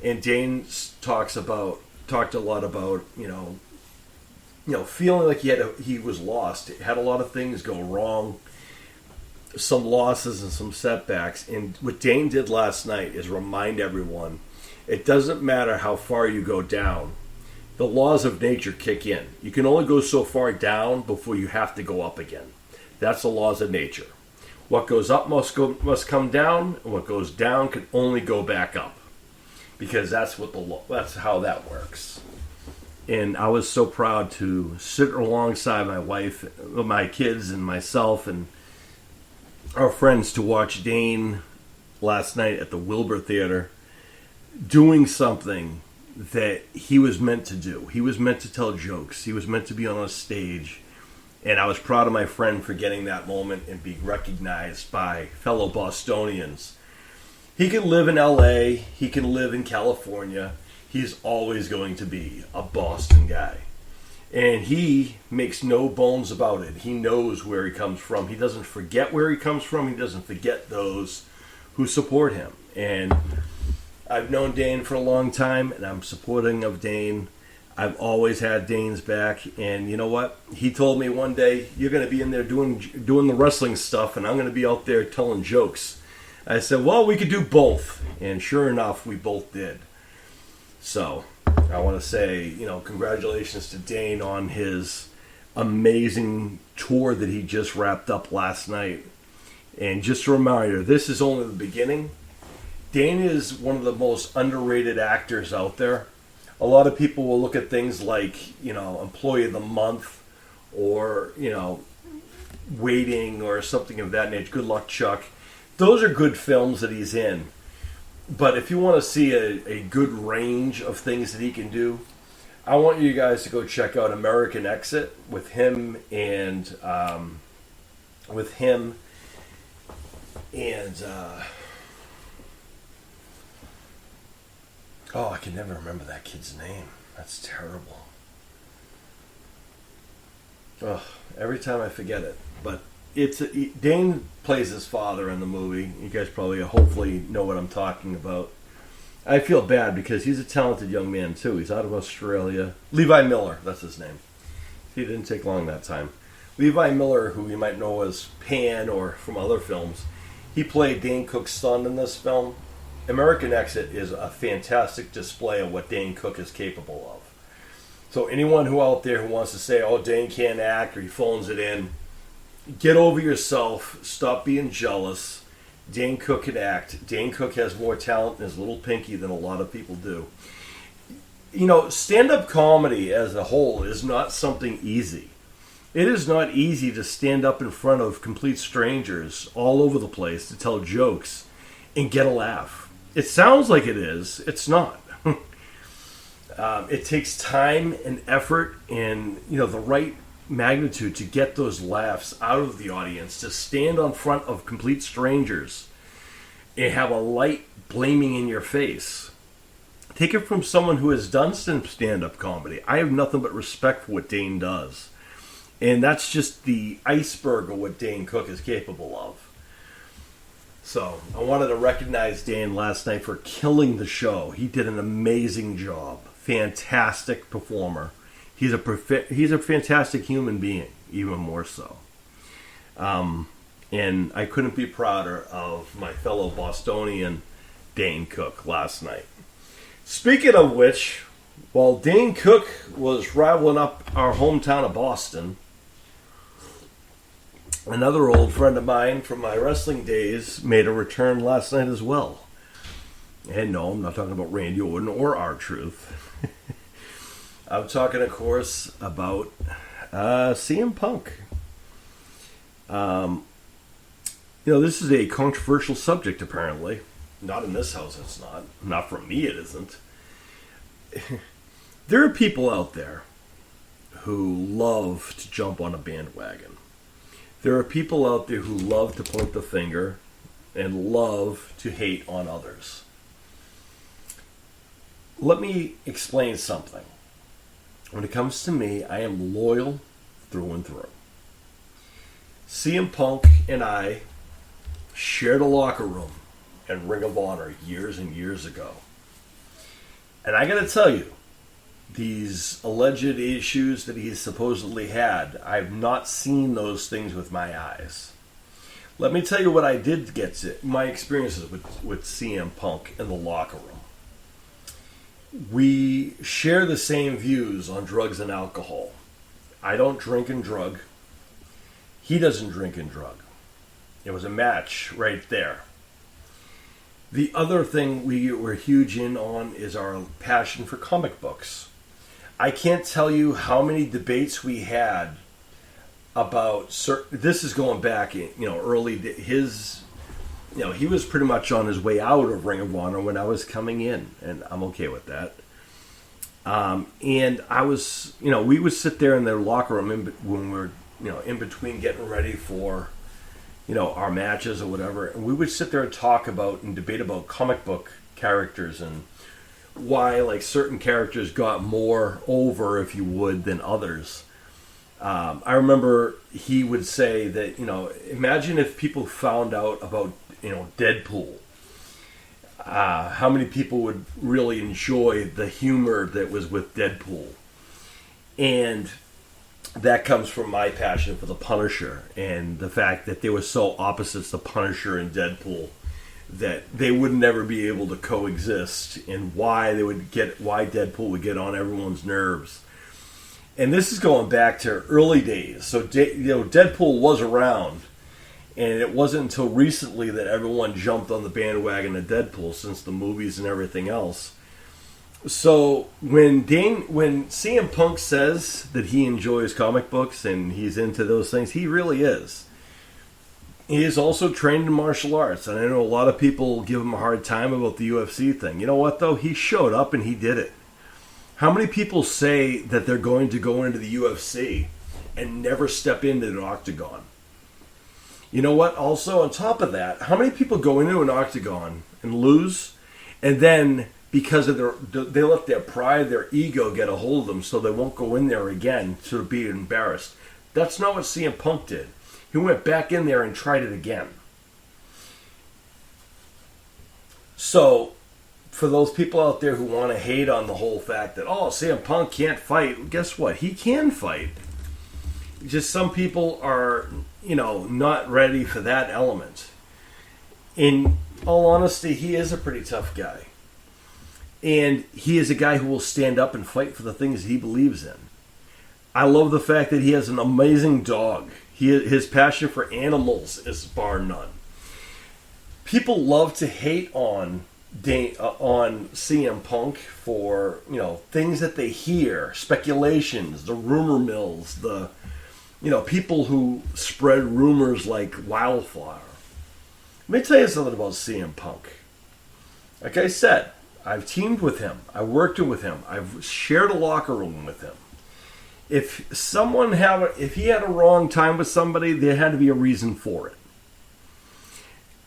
and Dane talked a lot about feeling like he was lost. He had a lot of things go wrong, some losses and some setbacks. And what Dane did last night is remind everyone, it doesn't matter how far you go down. The laws of nature kick in. You can only go so far down before you have to go up again. That's the laws of nature. What goes up must come down, and what goes down can only go back up, because that's how that works. And I was so proud to sit alongside my wife, my kids, and myself, and our friends to watch Dane last night at the Wilbur Theater doing something that he was meant to do. He was meant to tell jokes. He was meant to be on a stage. And I was proud of my friend for getting that moment and being recognized by fellow Bostonians. He can live in LA. He can live in California. He's always going to be a Boston guy. And he makes no bones about it. He knows where he comes from. He doesn't forget where he comes from. He doesn't forget those who support him. And I've known Dane for a long time, and I'm supporting of Dane. I've always had Dane's back, and you know what? He told me one day, you're going to be in there doing the wrestling stuff, and I'm going to be out there telling jokes. I said, well, we could do both. And sure enough, we both did. So I want to say, congratulations to Dane on his amazing tour that he just wrapped up last night. And just a reminder, this is only the beginning. Dane is one of the most underrated actors out there. A lot of people will look at things like, Employee of the Month or, Waiting or something of that nature. Good Luck, Chuck. Those are good films that he's in. But if you want to see a good range of things that he can do, I want you guys to go check out American Exit with him and I can never remember that kid's name. That's terrible. Every time I forget it. But Dane plays his father in the movie. You guys probably hopefully know what I'm talking about. I feel bad because he's a talented young man too. He's out of Australia. Levi Miller, that's his name. He didn't take long that time. Levi Miller, who you might know as Pan or from other films, he played Dane Cook's son in this film. American Exit is a fantastic display of what Dane Cook is capable of. So anyone who out there who wants to say, oh, Dane can't act or he phones it in, get over yourself. Stop being jealous. Dane Cook can act. Dane Cook has more talent in his little pinky than a lot of people do. Stand-up comedy as a whole is not something easy. It is not easy to stand up in front of complete strangers all over the place to tell jokes and get a laugh. It sounds like it is. It's not. It takes time and effort and the right magnitude to get those laughs out of the audience, to stand on front of complete strangers and have a light blaming in your face. Take it from someone who has done some stand-up comedy. I have nothing but respect for what Dane does. And that's just the iceberg of what Dane Cook is capable of. So, I wanted to recognize Dane last night for killing the show. He did an amazing job. Fantastic performer. He's a fantastic human being, even more so. And I couldn't be prouder of my fellow Bostonian Dane Cook last night. Speaking of which, while Dane Cook was rivaling up our hometown of Boston, another old friend of mine from my wrestling days made a return last night as well. And no, I'm not talking about Randy Orton or R-Truth. I'm talking, of course, about CM Punk. This is a controversial subject, apparently. Not in this house, it's not. Not from me, it isn't. There are people out there who love to jump on a bandwagon. There are people out there who love to point the finger and love to hate on others. Let me explain something. When it comes to me, I am loyal through and through. CM Punk and I shared a locker room in Ring of Honor years and years ago. And I got to tell you, these alleged issues that he supposedly had, I've not seen those things with my eyes. Let me tell you what I did get to, my experiences with CM Punk in the locker room. We share the same views on drugs and alcohol. I don't drink and drug. He doesn't drink and drug. It was a match right there. The other thing we were huge in on is our passion for comic books. I can't tell you how many debates we had about this is going back, early. He was pretty much on his way out of Ring of Honor when I was coming in, and I'm okay with that. And I was, we would sit there in their locker room when we were, in between getting ready for, our matches or whatever, and we would sit there and talk about and debate about comic book characters and why like certain characters got more over, if you would, than others. I remember he would say that, imagine if people found out about, Deadpool. How many people would really enjoy the humor that was with Deadpool? And that comes from my passion for the Punisher and the fact that they were so opposites, the Punisher and Deadpool, that they would never be able to coexist, and why Deadpool would get on everyone's nerves. And this is going back to early days. So Deadpool was around, and it wasn't until recently that everyone jumped on the bandwagon of Deadpool, since the movies and everything else. So when CM Punk says that he enjoys comic books and he's into those things, he really is. He is also trained in martial arts, and I know a lot of people give him a hard time about the UFC thing. You know what, though? He showed up and he did it. How many people say that they're going to go into the UFC and never step into an octagon? You know what? Also, on top of that, how many people go into an octagon and lose, and then because of they let their pride, their ego get a hold of them, so they won't go in there again to be embarrassed? That's not what CM Punk did. He went back in there and tried it again. So, for those people out there who want to hate on the whole fact that, CM Punk can't fight, guess what? He can fight. Just some people are, not ready for that element. In all honesty, he is a pretty tough guy. And he is a guy who will stand up and fight for the things he believes in. I love the fact that he has an amazing dog. His passion for animals is bar none. People love to hate on CM Punk for things that they hear, speculations, the rumor mills, the people who spread rumors like wildfire. Let me tell you something about CM Punk. Like I said, I've teamed with him. I worked with him. I've shared a locker room with him. If he had a wrong time with somebody, there had to be a reason for it.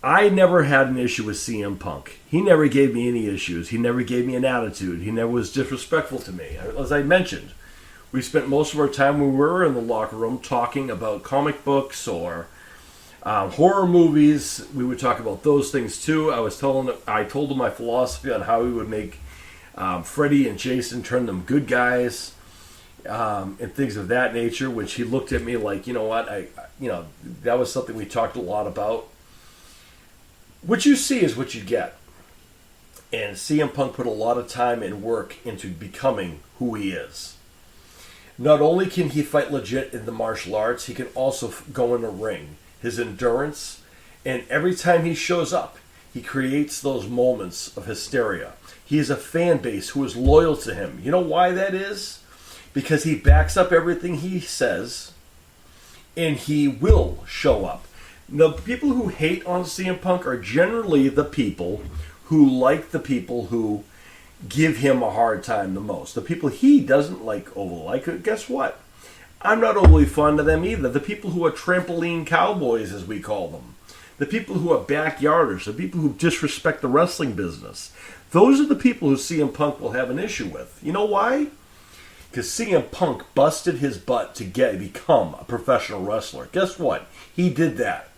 I never had an issue with CM Punk. He never gave me any issues. He never gave me an attitude. He never was disrespectful to me. As I mentioned, we spent most of our time when we were in the locker room talking about comic books or horror movies. We would talk about those things too. I told him my philosophy on how we would make Freddy and Jason turn them good guys. And things of that nature, which he looked at me like, that was something we talked a lot about. What you see is what you get. And CM Punk put a lot of time and work into becoming who he is. Not only can he fight legit in the martial arts, he can also go in a ring. His endurance, and every time he shows up, he creates those moments of hysteria. He has a fan base who is loyal to him. You know why that is? Because he backs up everything he says, and he will show up. The people who hate on CM Punk are generally the people who like the people who give him a hard time the most. The people he doesn't like guess what? I'm not overly fond of them either. The people who are trampoline cowboys, as we call them. The people who are backyarders. The people who disrespect the wrestling business. Those are the people who CM Punk will have an issue with. You know why? Because CM Punk busted his butt to become a professional wrestler. Guess what? He did that.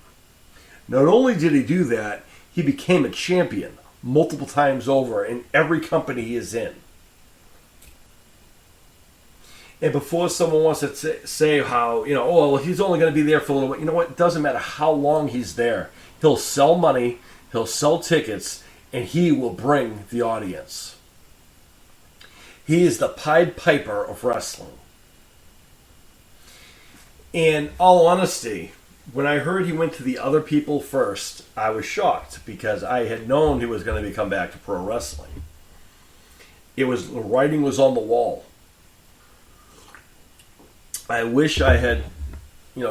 Not only did he do that, he became a champion multiple times over in every company he is in. And before someone wants to say how, he's only going to be there for a little bit. You know what? It doesn't matter how long he's there. He'll sell money, he'll sell tickets, and he will bring the audience. He is the Pied Piper of wrestling. In all honesty, when I heard he went to the other people first, I was shocked because I had known he was going to come back to pro wrestling. The writing was on the wall. I wish I had,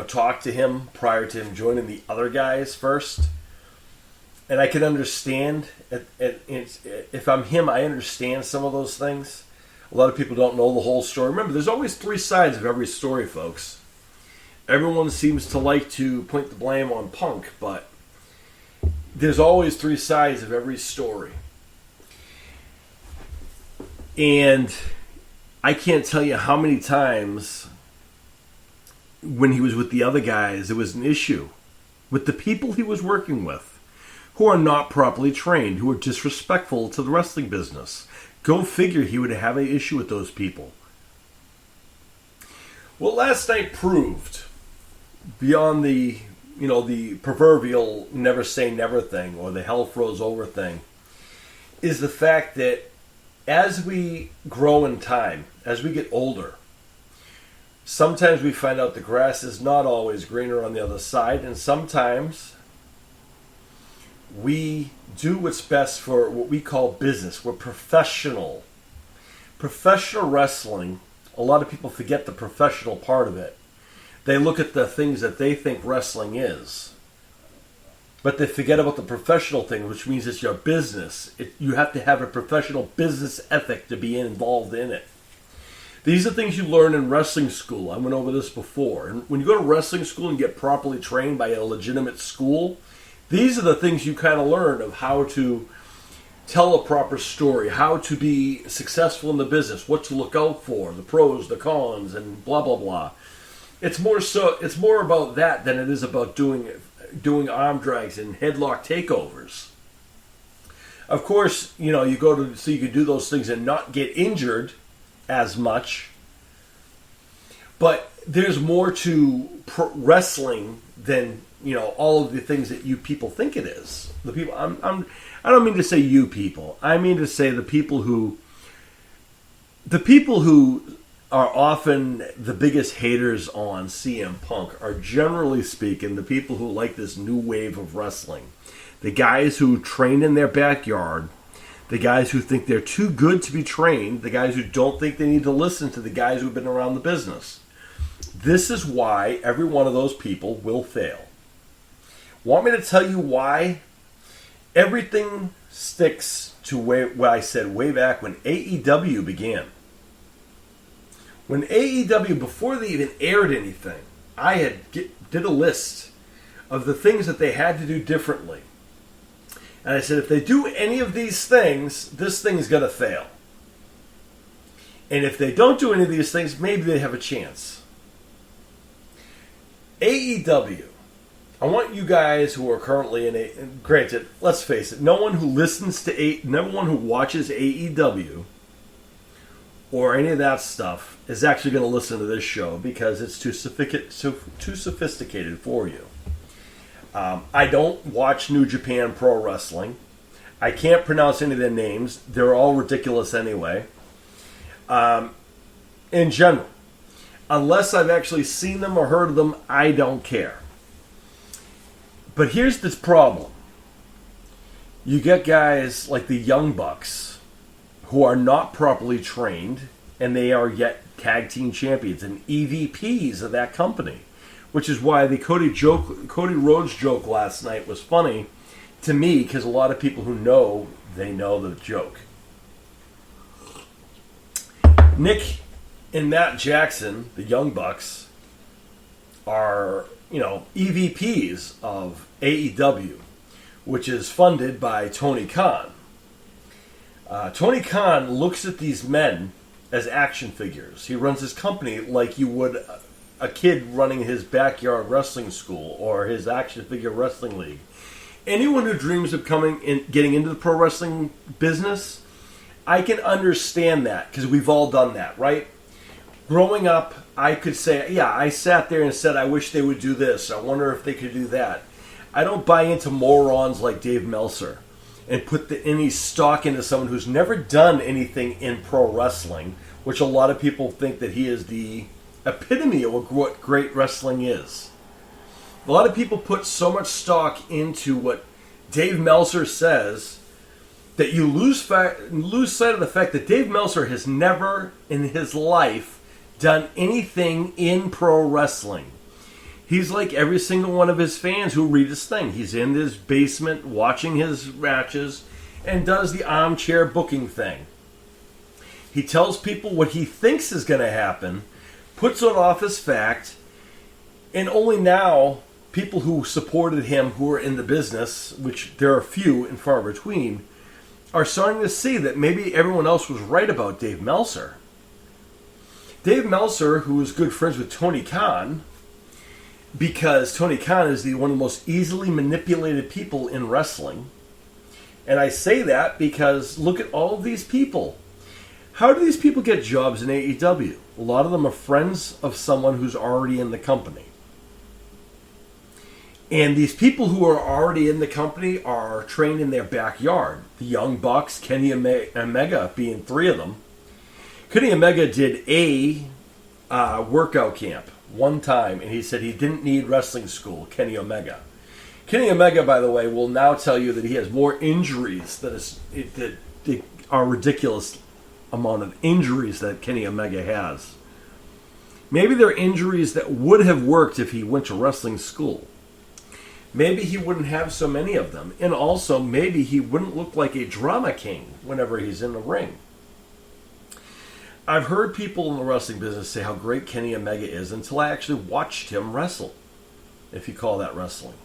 talked to him prior to him joining the other guys first. And I can understand, if I'm him, I understand some of those things. A lot of people don't know the whole story. Remember, there's always three sides of every story, folks. Everyone seems to like to point the blame on Punk, but there's always three sides of every story. And I can't tell you how many times when he was with the other guys, there was an issue with the people he was working with who are not properly trained, who are disrespectful to the wrestling business. Go figure, he would have an issue with those people. Well, last night proved, beyond the proverbial never say never thing or the hell froze over thing, is the fact that as we grow in time, as we get older, sometimes we find out the grass is not always greener on the other side, and sometimes we do what's best for what we call business. We're professional. Professional wrestling, a lot of people forget the professional part of it. They look at the things that they think wrestling is, but they forget about the professional thing, which means it's your business. You have to have a professional business ethic to be involved in it. These are things you learn in wrestling school. I went over this before. And when you go to wrestling school and get properly trained by a legitimate school, these are the things you kind of learn of how to tell a proper story, how to be successful in the business, what to look out for, the pros, the cons, and blah, blah, blah. It's more about that than it is about doing arm drags and headlock takeovers. Of course, you go so you can do those things and not get injured as much. But there's more to wrestling than all of the things that you people think it is. The people I don't mean to say you people. I mean to say the people who are often the biggest haters on CM Punk are, generally speaking, the people who like this new wave of wrestling. The guys who train in their backyard, the guys who think they're too good to be trained, the guys who don't think they need to listen to the guys who've been around the business. This is why every one of those people will fail. Want me to tell you why? Everything sticks to what I said way back when AEW began. When AEW, before they even aired anything, I did a list of the things that they had to do differently. And I said, if they do any of these things, this thing's going to fail. And if they don't do any of these things, maybe they have a chance. AEW. I want you guys who are currently in granted, let's face it, no one who watches AEW or any of that stuff is actually going to listen to this show because it's too sophisticated for you. I don't watch New Japan Pro Wrestling. I can't pronounce any of their names. They're all ridiculous anyway. In general, unless I've actually seen them or heard of them, I don't care. But here's this problem. You get guys like the Young Bucks who are not properly trained, and they are yet tag team champions and EVPs of that company. Which is why the Cody Rhodes joke last night was funny to me, because a lot of people who know, they know the joke. Nick and Matt Jackson, the Young Bucks, are, EVPs of AEW, which is funded by Tony Khan. Tony Khan looks at these men as action figures. He runs his company like you would a kid running his backyard wrestling school or his action figure wrestling league. Anyone who dreams of getting into the pro wrestling business, I can understand that because we've all done that, right? Growing up, I could say, yeah, I sat there and said, I wish they would do this. I wonder if they could do that. I don't buy into morons like Dave Meltzer and put any stock into someone who's never done anything in pro wrestling, which a lot of people think that he is the epitome of what great wrestling is. A lot of people put so much stock into what Dave Meltzer says that you lose sight of the fact that Dave Meltzer has never in his life done anything in pro wrestling. He's like every single one of his fans who read his thing. He's in his basement watching his matches and does the armchair booking thing. He tells people what he thinks is going to happen, puts it off as fact, and only now people who supported him who are in the business, which there are few and far between, are starting to see that maybe everyone else was right about Dave Meltzer. Dave Meltzer, who was good friends with Tony Khan, because Tony Khan is one of the most easily manipulated people in wrestling. And I say that because look at all of these people. How do these people get jobs in AEW? A lot of them are friends of someone who's already in the company. And these people who are already in the company are trained in their backyard. The Young Bucks, Kenny Omega being three of them. Kenny Omega did a workout camp one time, and he said he didn't need wrestling school, Kenny Omega. Kenny Omega, by the way, will now tell you that he has more injuries that are ridiculous amount of injuries that Kenny Omega has. Maybe they're injuries that would have worked if he went to wrestling school. Maybe he wouldn't have so many of them. And also, maybe he wouldn't look like a drama king whenever he's in the ring. I've heard people in the wrestling business say how great Kenny Omega is until I actually watched him wrestle, if you call that wrestling.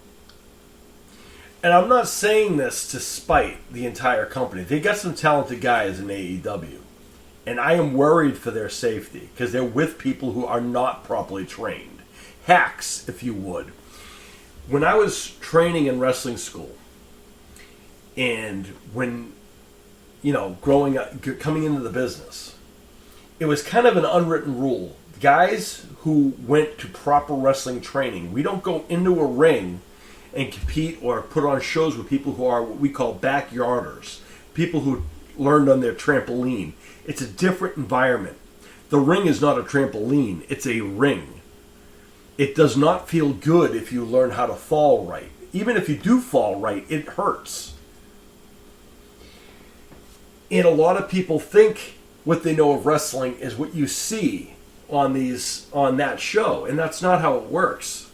And I'm not saying this to spite the entire company. They got some talented guys in AEW. And I am worried for their safety because they're with people who are not properly trained. Hacks, if you would. When I was training in wrestling school, and when, growing up, coming into the business, it was kind of an unwritten rule. Guys who went to proper wrestling training, we don't go into a ring and compete or put on shows with people who are what we call backyarders, people who learned on their trampoline. It's a different environment. The ring is not a trampoline, it's a ring. It does not feel good if you learn how to fall right. Even if you do fall right, it hurts. And a lot of people think what they know of wrestling is what you see on that show, and that's not how it works.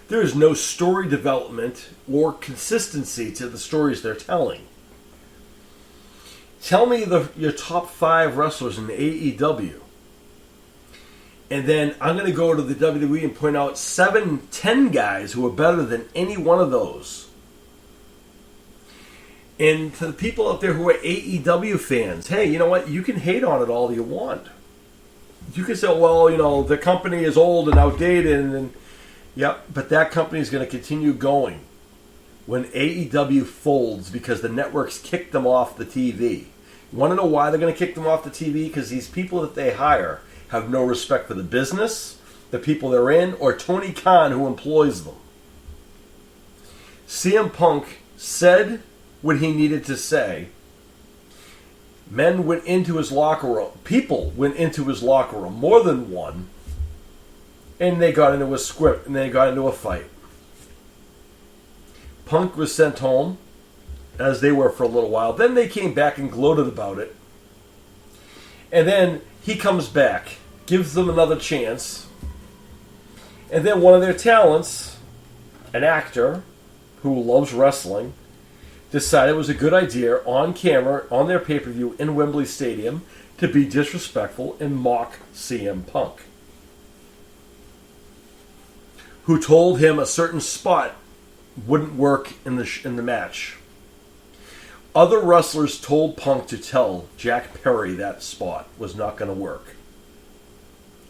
There is no story development or consistency to the stories they're telling. Tell me your top 5 wrestlers in the AEW. And then I'm going to go to the WWE and point out 7-10 guys who are better than any one of those. And to the people out there who are AEW fans, hey, you know what? You can hate on it all you want. You can say, well, the company is old and outdated. And yep, but that company is going to continue going when AEW folds because the networks kick them off the TV. You want to know why they're going to kick them off the TV? Because these people that they hire have no respect for the business, the people they're in, or Tony Khan who employs them. CM Punk said what he needed to say. Men went into his locker room. People went into his locker room, more than one, and they got into a script, and they got into a fight. Punk was sent home, as they were for a little while. Then they came back and gloated about it. And then he comes back, gives them another chance, and then one of their talents, an actor who loves wrestling, decided it was a good idea on camera, on their pay-per-view in Wembley Stadium, to be disrespectful and mock CM Punk, who told him a certain spot wouldn't work in the match. Other wrestlers told Punk to tell Jack Perry that spot was not going to work.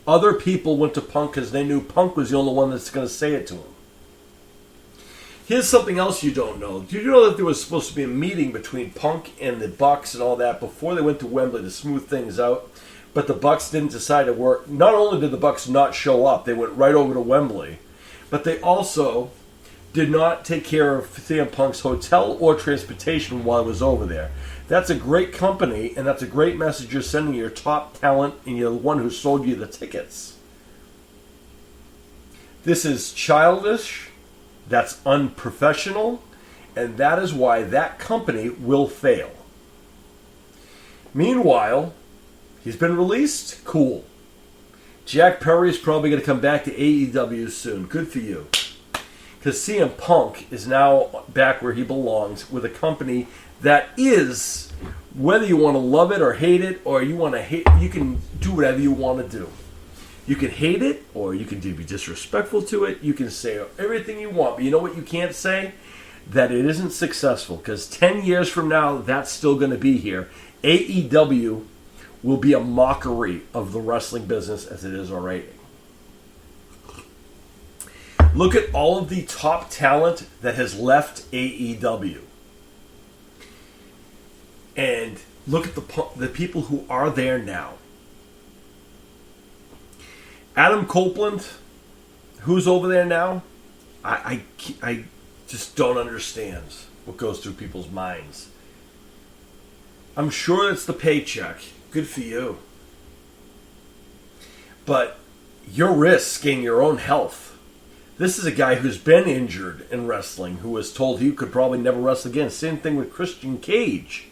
Other people went to Punk because they knew Punk was the only one that's going to say it to him. Here's something else you don't know. Did you know that there was supposed to be a meeting between Punk and the Bucks and all that before they went to Wembley to smooth things out? But the Bucks didn't decide to work. Not only did the Bucks not show up, they went right over to Wembley. But they also did not take care of CM Punk's hotel or transportation while I was over there. That's a great company, and that's a great message you're sending your top talent and you're the one who sold you the tickets. This is childish, that's unprofessional, and that is why that company will fail. Meanwhile, he's been released? Cool. Jack Perry is probably going to come back to AEW soon. Good for you. Because CM Punk is now back where he belongs with a company that is, whether you want to love it or hate it, or you want to hate, you can do whatever you want to do. You can hate it, or you can be disrespectful to it. You can say everything you want, but you know what you can't say? that it isn't successful, because 10 years from now, that's still going to be here. AEW will be a mockery of the wrestling business as it is already. Look at all of the top talent that has left AEW. And look at the people who are there now. Adam Copeland, who's over there now? I just don't understand what goes through people's minds. I'm sure it's the paycheck. Good for you. But you're risking your own health. This is a guy who's been injured in wrestling, who was told he could probably never wrestle again. Same thing with Christian Cage.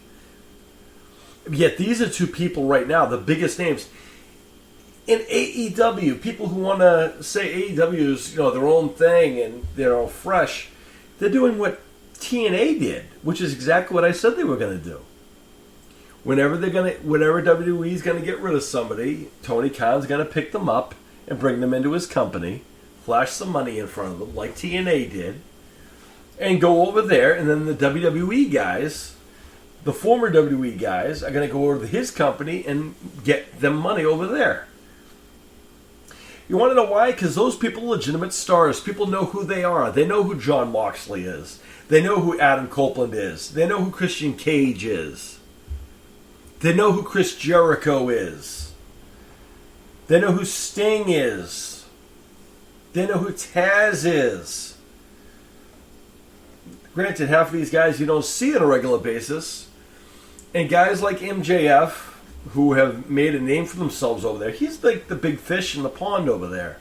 Yet these are two people right now, the biggest names in AEW. People who want to say AEW is, their own thing and they're all fresh. They're doing what TNA did, which is exactly what I said they were going to do. Whenever WWE's going to get rid of somebody, Tony Khan's going to pick them up and bring them into his company, flash some money in front of them, like TNA did, and go over there. And then the WWE guys, the former WWE guys, are going to go over to his company and get them money over there. You want to know why? Because those people are legitimate stars. People know who they are. They know who Jon Moxley is. They know who Adam Copeland is. They know who Christian Cage is. They know who Chris Jericho is. They know who Sting is. They know who Taz is. Granted, half of these guys you don't see on a regular basis. And guys like MJF, who have made a name for themselves over there, he's like the big fish in the pond over there.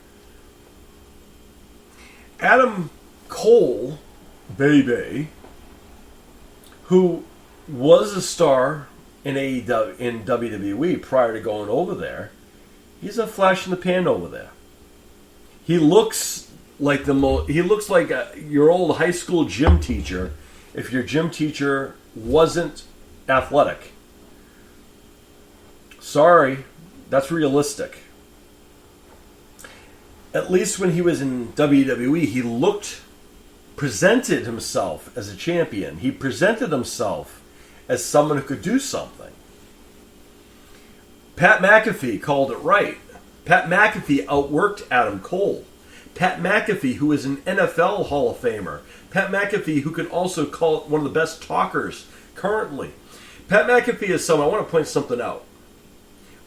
Adam Cole, baby, who was a star in WWE prior to going over there, he's a flash in the pan over there. He looks like your old high school gym teacher if your gym teacher wasn't athletic. Sorry, that's realistic. At least when he was in WWE, he presented himself as a champion. He presented himself as someone who could do something. Pat McAfee called it right. Pat McAfee outworked Adam Cole. Pat McAfee, who is an NFL Hall of Famer. Pat McAfee, who could also call it one of the best talkers currently. Pat McAfee is someone, I want to point something out.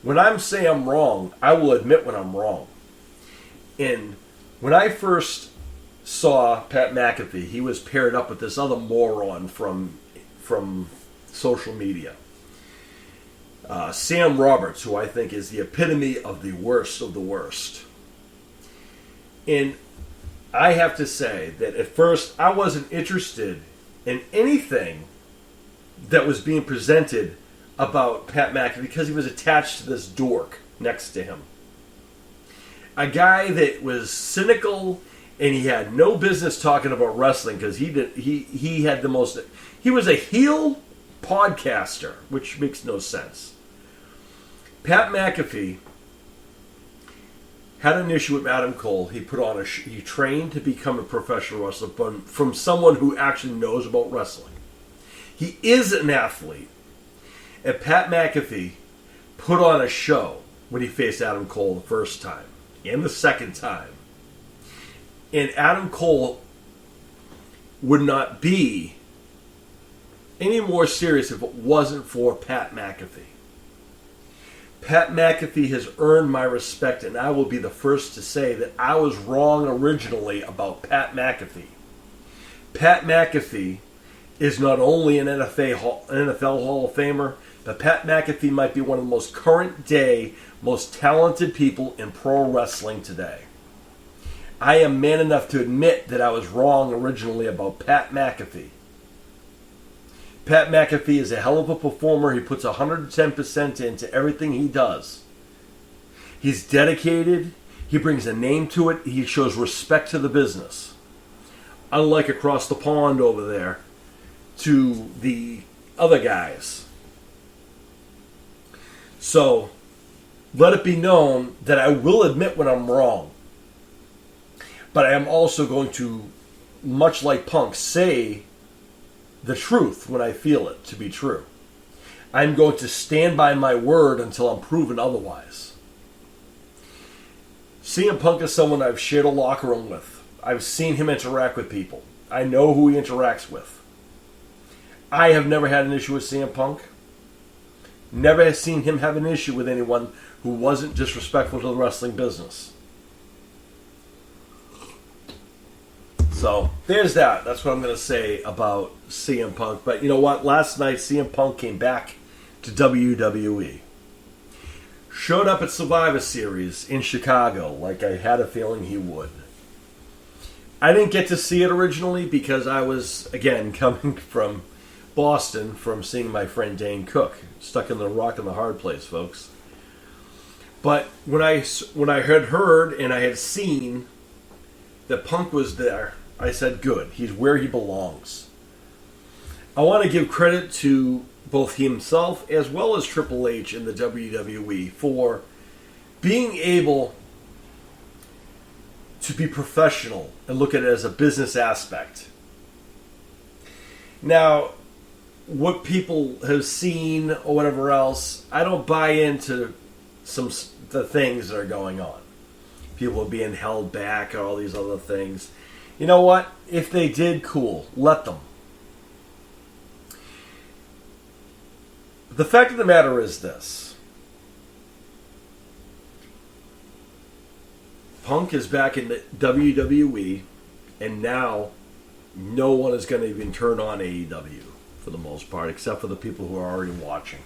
When I'm saying I'm wrong, I will admit when I'm wrong. And when I first saw Pat McAfee, he was paired up with this other moron from social media. Sam Roberts, who I think is the epitome of the worst of the worst. And I have to say that at first I wasn't interested in anything that was being presented about Pat McAfee because he was attached to this dork next to him. A guy that was cynical and he had no business talking about wrestling because he had the most... He was a heel podcaster, which makes no sense. Pat McAfee had an issue with Adam Cole. He he trained to become a professional wrestler from someone who actually knows about wrestling. He is an athlete. And Pat McAfee put on a show when he faced Adam Cole the first time and the second time. And Adam Cole would not be any more serious if it wasn't for Pat McAfee. Pat McAfee has earned my respect, and I will be the first to say that I was wrong originally about Pat McAfee. Pat McAfee is not only an NFL Hall of Famer, but Pat McAfee might be one of the most current day, most talented people in pro wrestling today. I am man enough to admit that I was wrong originally about Pat McAfee. Pat McAfee is a hell of a performer. He puts 110% into everything he does. He's dedicated. He brings a name to it. He shows respect to the business. Unlike across the pond over there to the other guys. So, let it be known that I will admit when I'm wrong. But I am also going to, much like Punk, say the truth when I feel it to be true. I'm going to stand by my word until I'm proven otherwise. CM Punk is someone I've shared a locker room with. I've seen him interact with people. I know who he interacts with. I have never had an issue with CM Punk. Never have seen him have an issue with anyone who wasn't disrespectful to the wrestling business. So, there's that. That's what I'm going to say about CM Punk. But you know what? Last night, CM Punk came back to WWE. Showed up at Survivor Series in Chicago like I had a feeling he would. I didn't get to see it originally because I was, again, coming from Boston from seeing my friend Dane Cook. Stuck in the rock and the hard place, folks. But when I had heard and I had seen that Punk was there, I said, good. He's where he belongs. I want to give credit to both himself as well as Triple H in the WWE for being able to be professional and look at it as a business aspect. Now, what people have seen or whatever else, I don't buy into the things that are going on. People are being held back and all these other things. You know what? If they did, cool. Let them. The fact of the matter is this. Punk is back in the WWE, and now no one is going to even turn on AEW for the most part, except for the people who are already watching.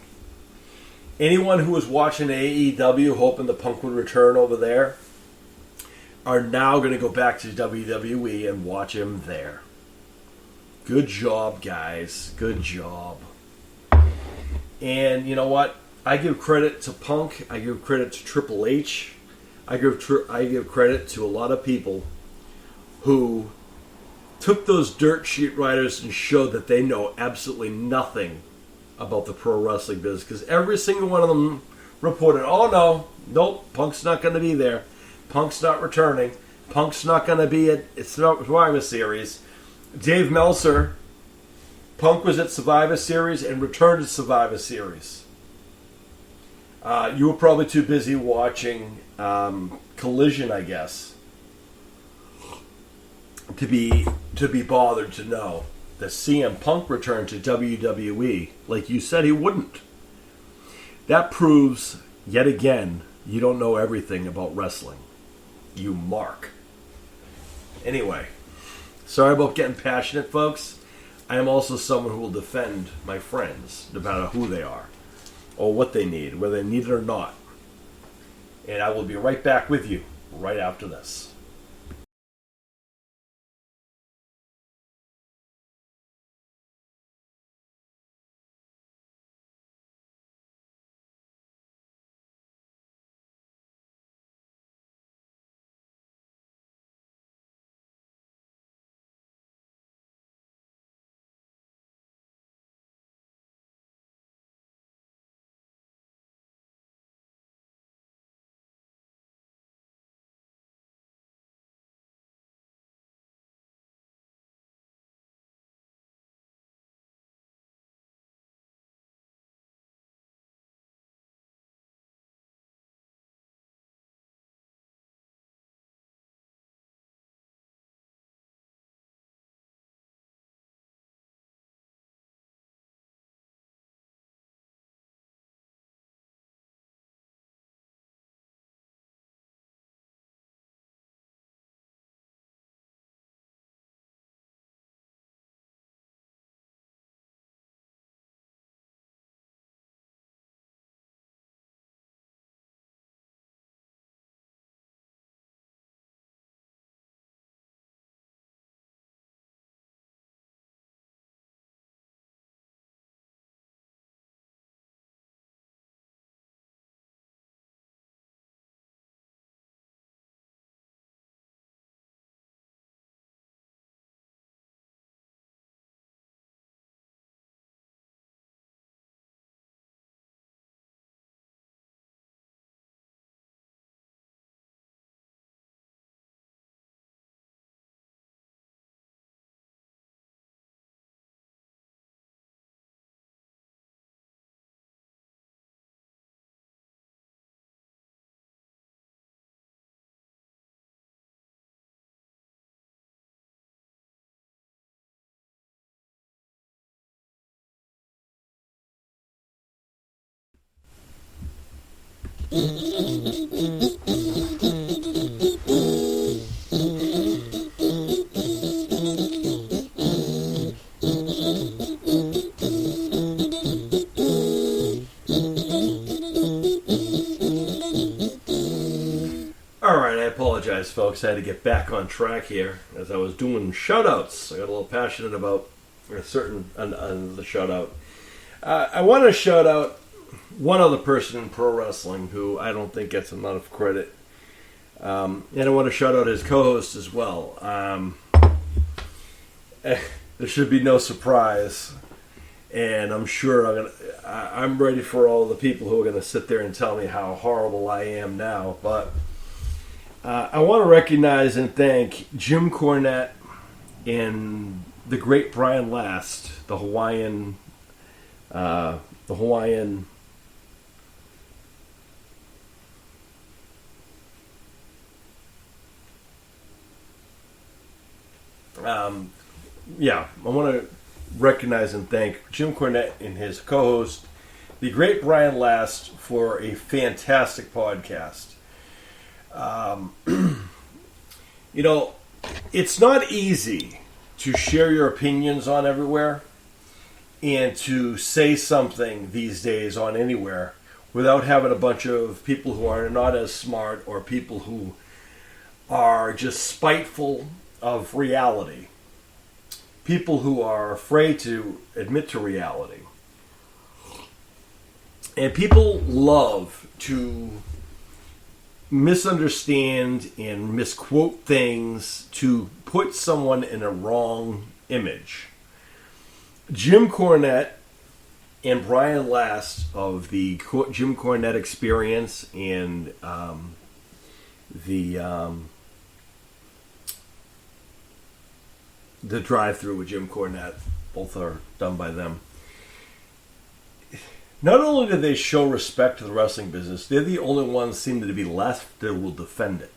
Anyone who was watching AEW hoping the Punk would return over there are now going to go back to WWE and watch him there. Good job, guys. Good job. And you know what? I give credit to Punk. I give credit to Triple H. I give credit to a lot of people who took those dirt sheet writers and showed that they know absolutely nothing about the pro wrestling business. Because every single one of them reported, oh no, nope, Punk's not going to be there. Punk's not returning. Punk's not going to be at Survivor Series. Dave Meltzer, Punk was at Survivor Series and returned to Survivor Series. You were probably too busy watching Collision, I guess, to be bothered to know that CM Punk returned to WWE like you said he wouldn't. That proves, yet again, you don't know everything about wrestling. You mark. Anyway, sorry about getting passionate, folks. I am also someone who will defend my friends, no matter who they are, or what they need, whether they need it or not. And I will be right back with you right after this. Alright, I apologize, folks. I had to get back on track here as I was doing shout-outs. I got a little passionate about a certain on the shout-out. I want to shout out one other person in pro wrestling who I don't think gets enough credit. And I want to shout out his co-host as well. There should be no surprise. And I'm sure I'm ready for all the people who are going to sit there and tell me how horrible I am now. But I want to recognize and thank Jim Cornette and the great Brian Last, the Hawaiian, I want to recognize and thank Jim Cornette and his co-host, the great Brian Last, for a fantastic podcast. It's not easy to share your opinions on everywhere and to say something these days on anywhere without having a bunch of people who are not as smart or people who are just spiteful of reality. People who are afraid to admit to reality. And people love to misunderstand and misquote things to put someone in a wrong image. Jim Cornette and Brian Last of the Jim Cornette Experience and the drive-through with Jim Cornette, both are done by them. Not only do they show respect to the wrestling business, they're the only ones seem to be left that will defend it.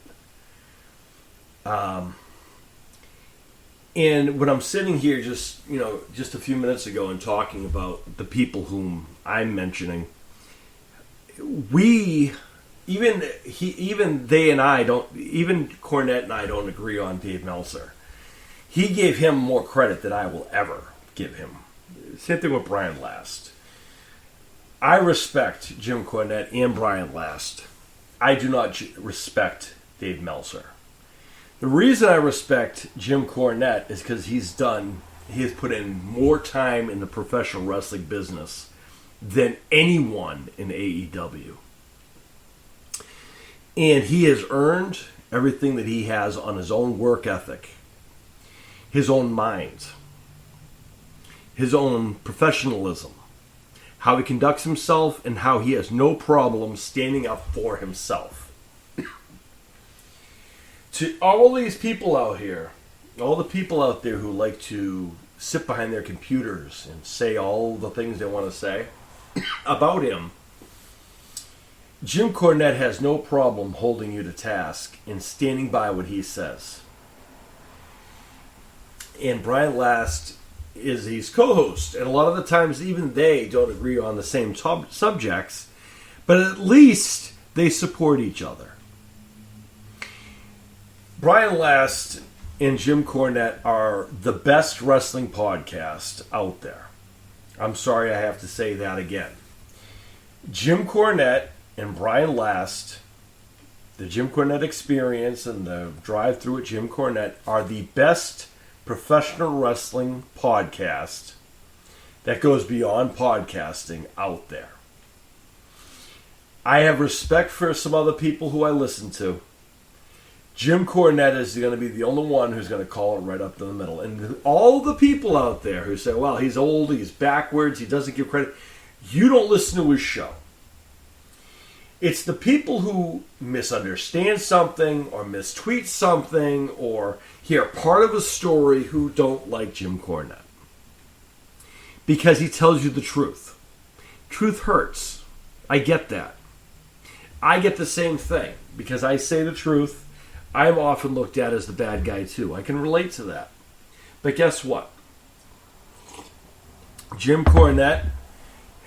And when I'm sitting here just a few minutes ago and talking about the people whom I'm mentioning, even Cornette and I don't agree on Dave Meltzer. He gave him more credit than I will ever give him. Same thing with Brian Last. I respect Jim Cornette and Brian Last. I do not respect Dave Meltzer. The reason I respect Jim Cornette is because he has put in more time in the professional wrestling business than anyone in AEW. And he has earned everything that he has on his own work ethic, his own mind, his own professionalism, how he conducts himself, and how he has no problem standing up for himself. To all these people out here, all the people out there who like to sit behind their computers and say all the things they want to say about him, Jim Cornette has no problem holding you to task and standing by what he says. And Brian Last is his co-host, and a lot of the times even they don't agree on the same subjects, but at least they support each other. Brian Last and Jim Cornette are the best wrestling podcast out there. I'm sorry I have to say that again. Jim Cornette and Brian Last, the Jim Cornette Experience and the drive-through at Jim Cornette, are the best professional wrestling podcast that goes beyond podcasting out there. I have respect for some other people who I listen to. Jim Cornette is going to be the only one who's going to call it right up in the middle. And all the people out there who say, well, he's old, he's backwards, he doesn't give credit, you don't listen to his show. It's the people who misunderstand something or mistweet something or hear part of a story who don't like Jim Cornette. Because he tells you the truth. Truth hurts. I get that. I get the same thing. Because I say the truth, I'm often looked at as the bad guy too. I can relate to that. But guess what? Jim Cornette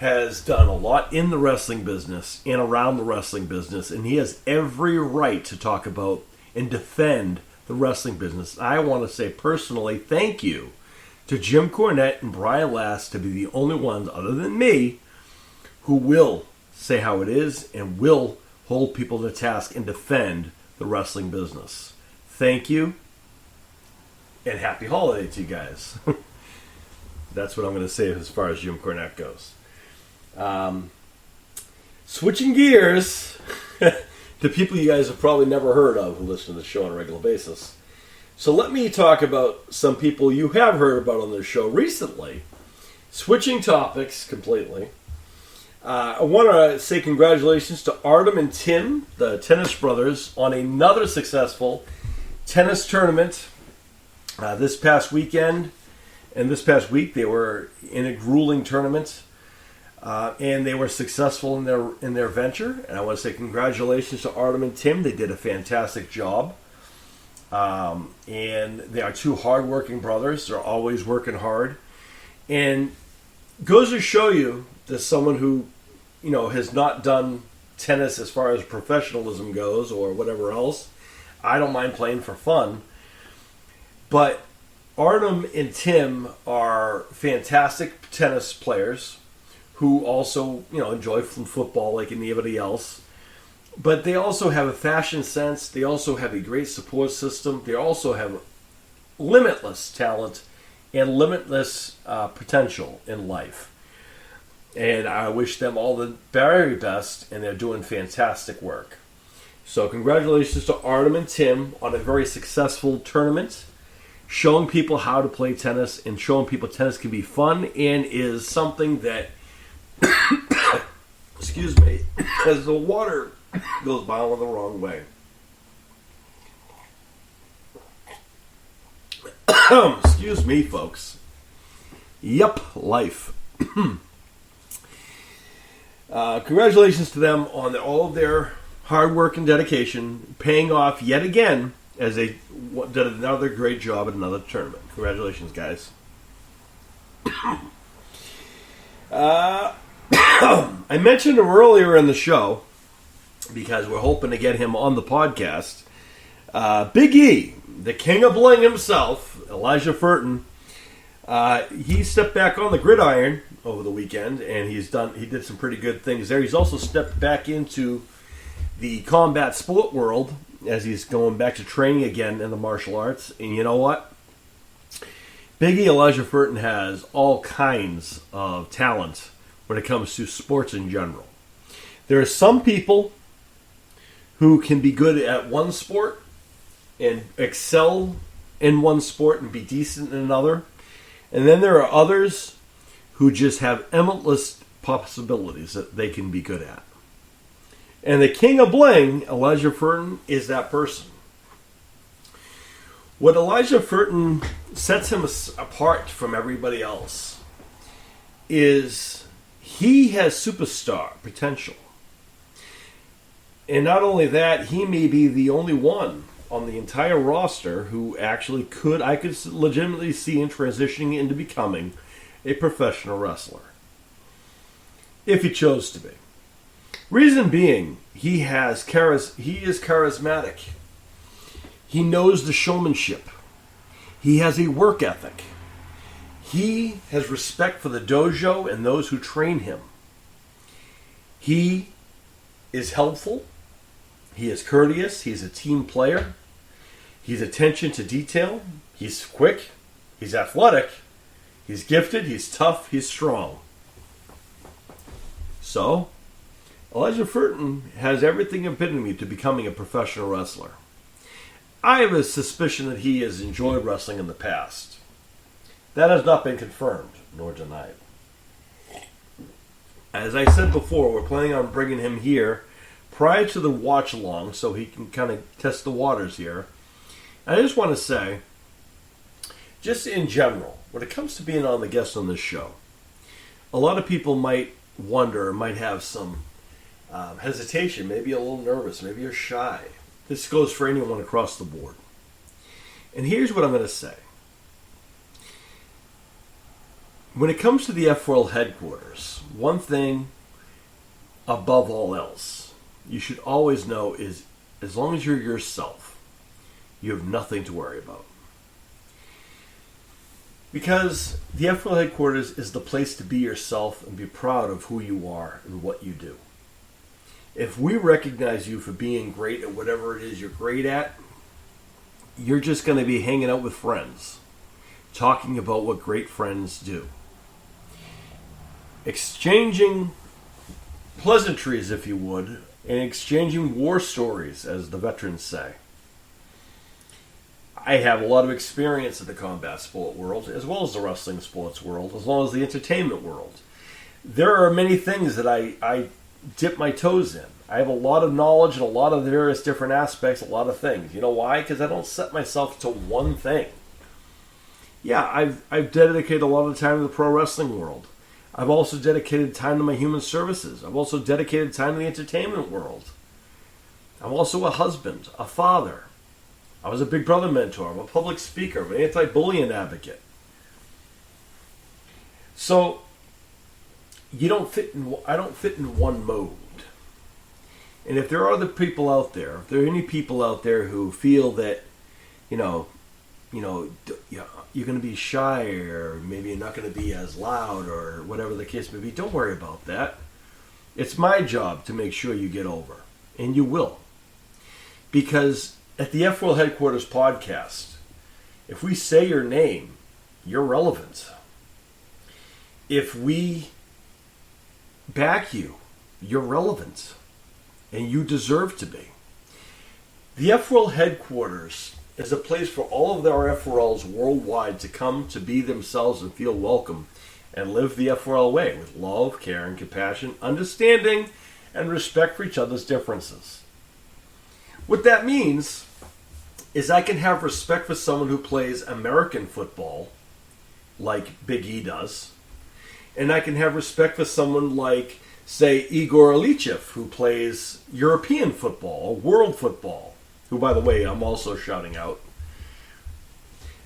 has done a lot in the wrestling business and around the wrestling business, and he has every right to talk about and defend the wrestling business. I want to say personally thank you to Jim Cornette and Brian Last to be the only ones other than me who will say how it is and will hold people to task and defend the wrestling business. Thank you, and happy holiday to you guys. That's what I'm going to say as far as Jim Cornette goes. Switching gears to people you guys have probably never heard of who listen to the show on a regular basis. So let me talk about some people you have heard about on this show recently. Switching topics completely. I want to say congratulations to Artem and Tim, the tennis brothers, on another successful tennis tournament this past weekend. And this past week they were in a grueling tournament. And they were successful in their venture. And I want to say congratulations to Artem and Tim. They did a fantastic job. And they are two hardworking brothers. They're always working hard. And goes to show you that someone who, has not done tennis as far as professionalism goes or whatever else, I don't mind playing for fun. But Artem and Tim are fantastic tennis players who also, enjoy football like anybody else. But they also have a fashion sense. They also have a great support system. They also have limitless talent and limitless potential in life. And I wish them all the very best, and they're doing fantastic work. So congratulations to Artem and Tim on a very successful tournament, showing people how to play tennis and showing people tennis can be fun and is something that excuse me, as the water goes by the wrong way. Excuse me, folks. Yep, life. Congratulations to them on all of their hard work and dedication, paying off yet again as they did another great job at another tournament. Congratulations, guys. I mentioned him earlier in the show because we're hoping to get him on the podcast. Big E, the king of bling himself, Elijah Furton, he stepped back on the gridiron over the weekend, and he did some pretty good things there. He's also stepped back into the combat sport world as he's going back to training again in the martial arts. And you know what? Big E Elijah Furton has all kinds of talent when it comes to sports in general. There are some people who can be good at one sport and excel in one sport and be decent in another. And then there are others who just have endless possibilities that they can be good at. And the king of bling, Elijah Furton, is that person. What Elijah Furton sets him apart from everybody else is he has superstar potential. And not only that, he may be the only one on the entire roster who actually I could legitimately see him transitioning into becoming a professional wrestler. If he chose to be. Reason being, he is charismatic. He knows the showmanship. He has a work ethic. He has respect for the dojo and those who train him. He is helpful. He is courteous. He's a team player. He's attention to detail. He's quick. He's athletic. He's gifted. He's tough. He's strong. So, Elijah Furton has everything epitome to becoming a professional wrestler. I have a suspicion that he has enjoyed wrestling in the past. That has not been confirmed nor denied. As I said before, we're planning on bringing him here prior to the watch along so he can kind of test the waters here. And I just want to say, just in general, when it comes to being on the guest on this show, a lot of people might wonder, might have some hesitation, maybe a little nervous, maybe you're shy. This goes for anyone across the board. And here's what I'm going to say. when it comes to the F4L headquarters, one thing above all else you should always know is as long as you're yourself, you have nothing to worry about. Because the F4L headquarters is the place to be yourself and be proud of who you are and what you do. If we recognize you for being great at whatever it is you're great at, you're just going to be hanging out with friends, talking about what great friends do. Exchanging pleasantries, if you would, and exchanging war stories, as the veterans say. I have a lot of experience in the combat sport world, as well as the wrestling sports world, as well as the entertainment world. There are many things that I dip my toes in. I have a lot of knowledge and a lot of various different aspects, a lot of things. You know why? Because I don't set myself to one thing. Yeah, I've dedicated a lot of time to the pro wrestling world. I've also dedicated time to my human services. I've also dedicated time to the entertainment world. I'm also a husband, a father. I was a Big Brother mentor. I'm a public speaker. I'm an anti-bullying advocate. So, I don't fit in one mode. And if there are other people out there, if there are any people out there who feel that, you're going to be shy, or maybe you're not going to be as loud, or whatever the case may be, don't worry about that. It's my job to make sure you get over. And you will. Because at the F4L Headquarters podcast, if we say your name, you're relevant. If we back you, you're relevant. And you deserve to be. The F4L Headquarters is a place for all of our F4Ls worldwide to come to be themselves and feel welcome and live the F4L way with love, care, and compassion, understanding, and respect for each other's differences. What that means is I can have respect for someone who plays American football, like Big E does, and I can have respect for someone like, say, Igor Alichev, who plays European football, or world football, who, by the way, I'm also shouting out.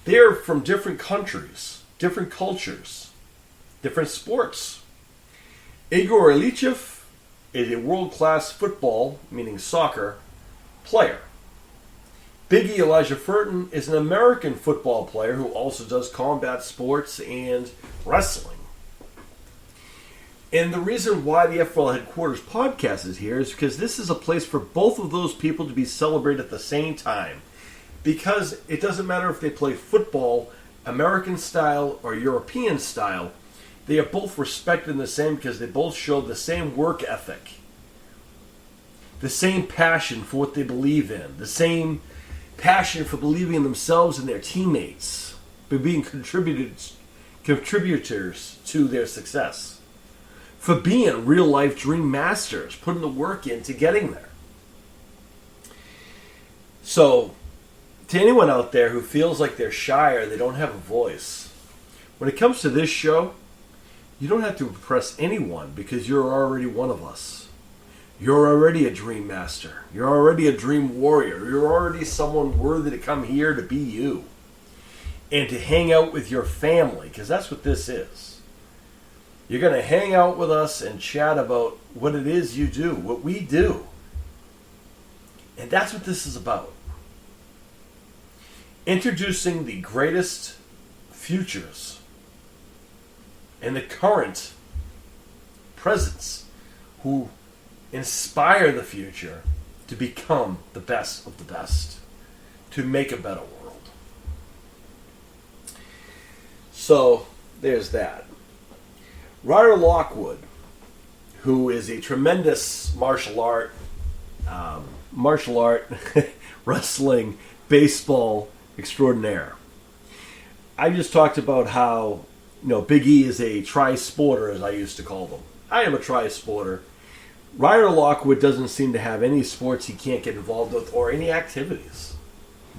They're from different countries, different cultures, different sports. Igor Alichev is a world-class football, meaning soccer, player. Big E Elijah Furton is an American football player who also does combat sports and wrestling. And the reason why the F4L Headquarters podcast is here is because this is a place for both of those people to be celebrated at the same time. Because it doesn't matter if they play football, American style or European style, they are both respected the same because they both show the same work ethic, the same passion for what they believe in, the same passion for believing in themselves and their teammates, for being contributors to their success. For being real-life dream masters, putting the work into getting there. So, to anyone out there who feels like they're shy or they don't have a voice, when it comes to this show, you don't have to impress anyone because you're already one of us. You're already a dream master. You're already a dream warrior. You're already someone worthy to come here to be you. And to hang out with your family, because that's what this is. You're going to hang out with us and chat about what it is you do, what we do. And that's what this is about. Introducing the greatest futures and the current presents who inspire the future to become the best of the best, to make a better world. So, there's that. Ryder Lockwood, who is a tremendous martial art, wrestling, baseball extraordinaire. I just talked about how, Big E is a tri-sporter, as I used to call them. I am a tri-sporter. Ryder Lockwood doesn't seem to have any sports he can't get involved with or any activities.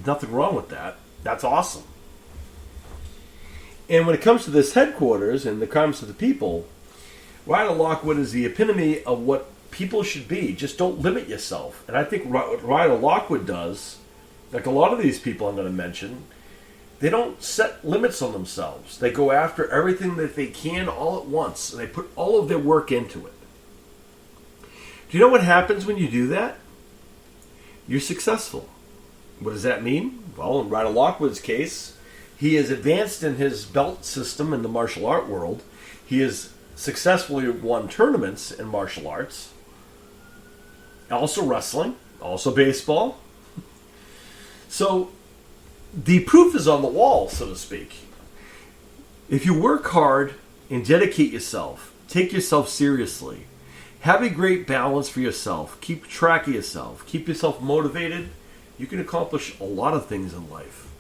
Nothing wrong with that. That's awesome. And when it comes to this headquarters and the comes to the people, Ryder Lockwood is the epitome of what people should be. Just don't limit yourself. And I think what Ryder Lockwood does, like a lot of these people I'm going to mention, They don't set limits on themselves. They go after everything that they can all at once, and they put all of their work into it. Do you know what happens when you do that? You're successful. What does that mean? Well, in Ryder Lockwood's case, he is advanced in his belt system in the martial art world. He has successfully won tournaments in martial arts, also wrestling, also baseball. So the proof is on the wall, so to speak. If you work hard and dedicate yourself, take yourself seriously, have a great balance for yourself, keep track of yourself, keep yourself motivated, you can accomplish a lot of things in life.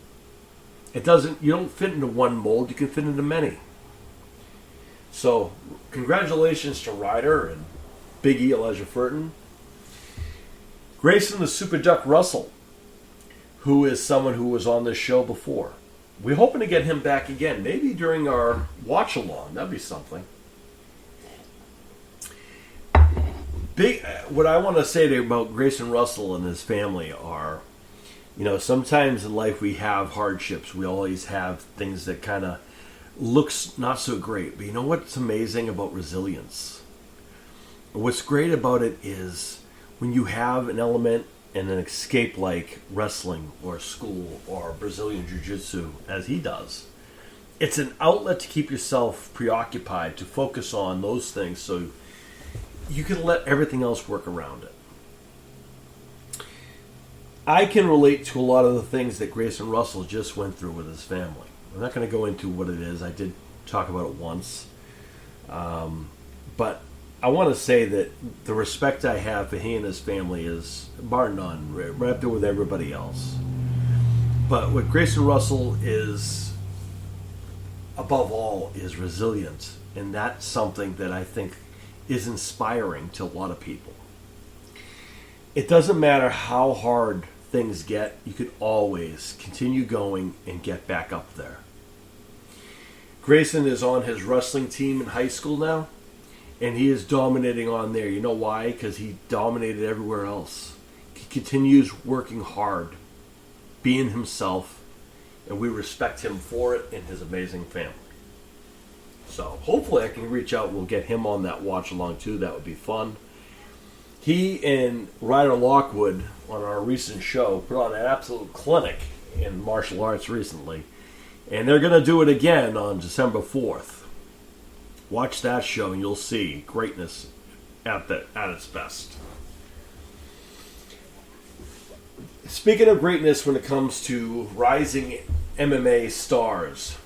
You don't fit into one mold, you can fit into many. So, congratulations to Ryder and Big E Elijah Furton. Grayson the Super Duck Russell, who is someone who was on this show before. We're hoping to get him back again, maybe during our watch-along. That'd be something. What I want to say about Grayson Russell and his family are, sometimes in life we have hardships. We always have things that kind of looks not so great. But you know what's amazing about resilience? What's great about it is when you have an element and an escape like wrestling or school or Brazilian Jiu-Jitsu, as he does. It's an outlet to keep yourself preoccupied, to focus on those things so you can let everything else work around it. I can relate to a lot of the things that Grayson Russell just went through with his family. I'm not going to go into what it is. I did talk about it once. But I want to say that the respect I have for he and his family is bar none, right up there with everybody else. But what Grayson Russell is, above all, is resilient. And that's something that I think is inspiring to a lot of people. It doesn't matter how hard things get, you can always continue going and get back up there. Grayson is on his wrestling team in high school now, and he is dominating on there. You know why? Because he dominated everywhere else. He continues working hard, being himself, and we respect him for it and his amazing family. So hopefully I can reach out and we'll get him on that watch along too. That would be fun. He and Ryder Lockwood on our recent show put on an absolute clinic in martial arts recently. And they're going to do it again on December 4th. Watch that show and you'll see greatness at its best. Speaking of greatness when it comes to rising MMA stars,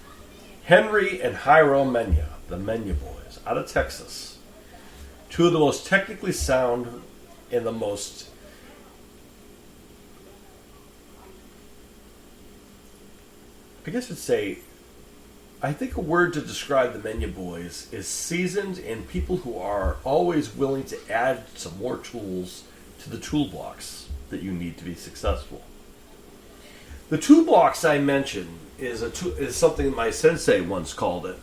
Henry and Jairo Mena, the Mena boys, out of Texas. Two of the most technically sound and the most I think a word to describe the Mena boys is seasoned and people who are always willing to add some more tools to the toolbox that you need to be successful. The toolbox I mentioned is something my sensei once called it.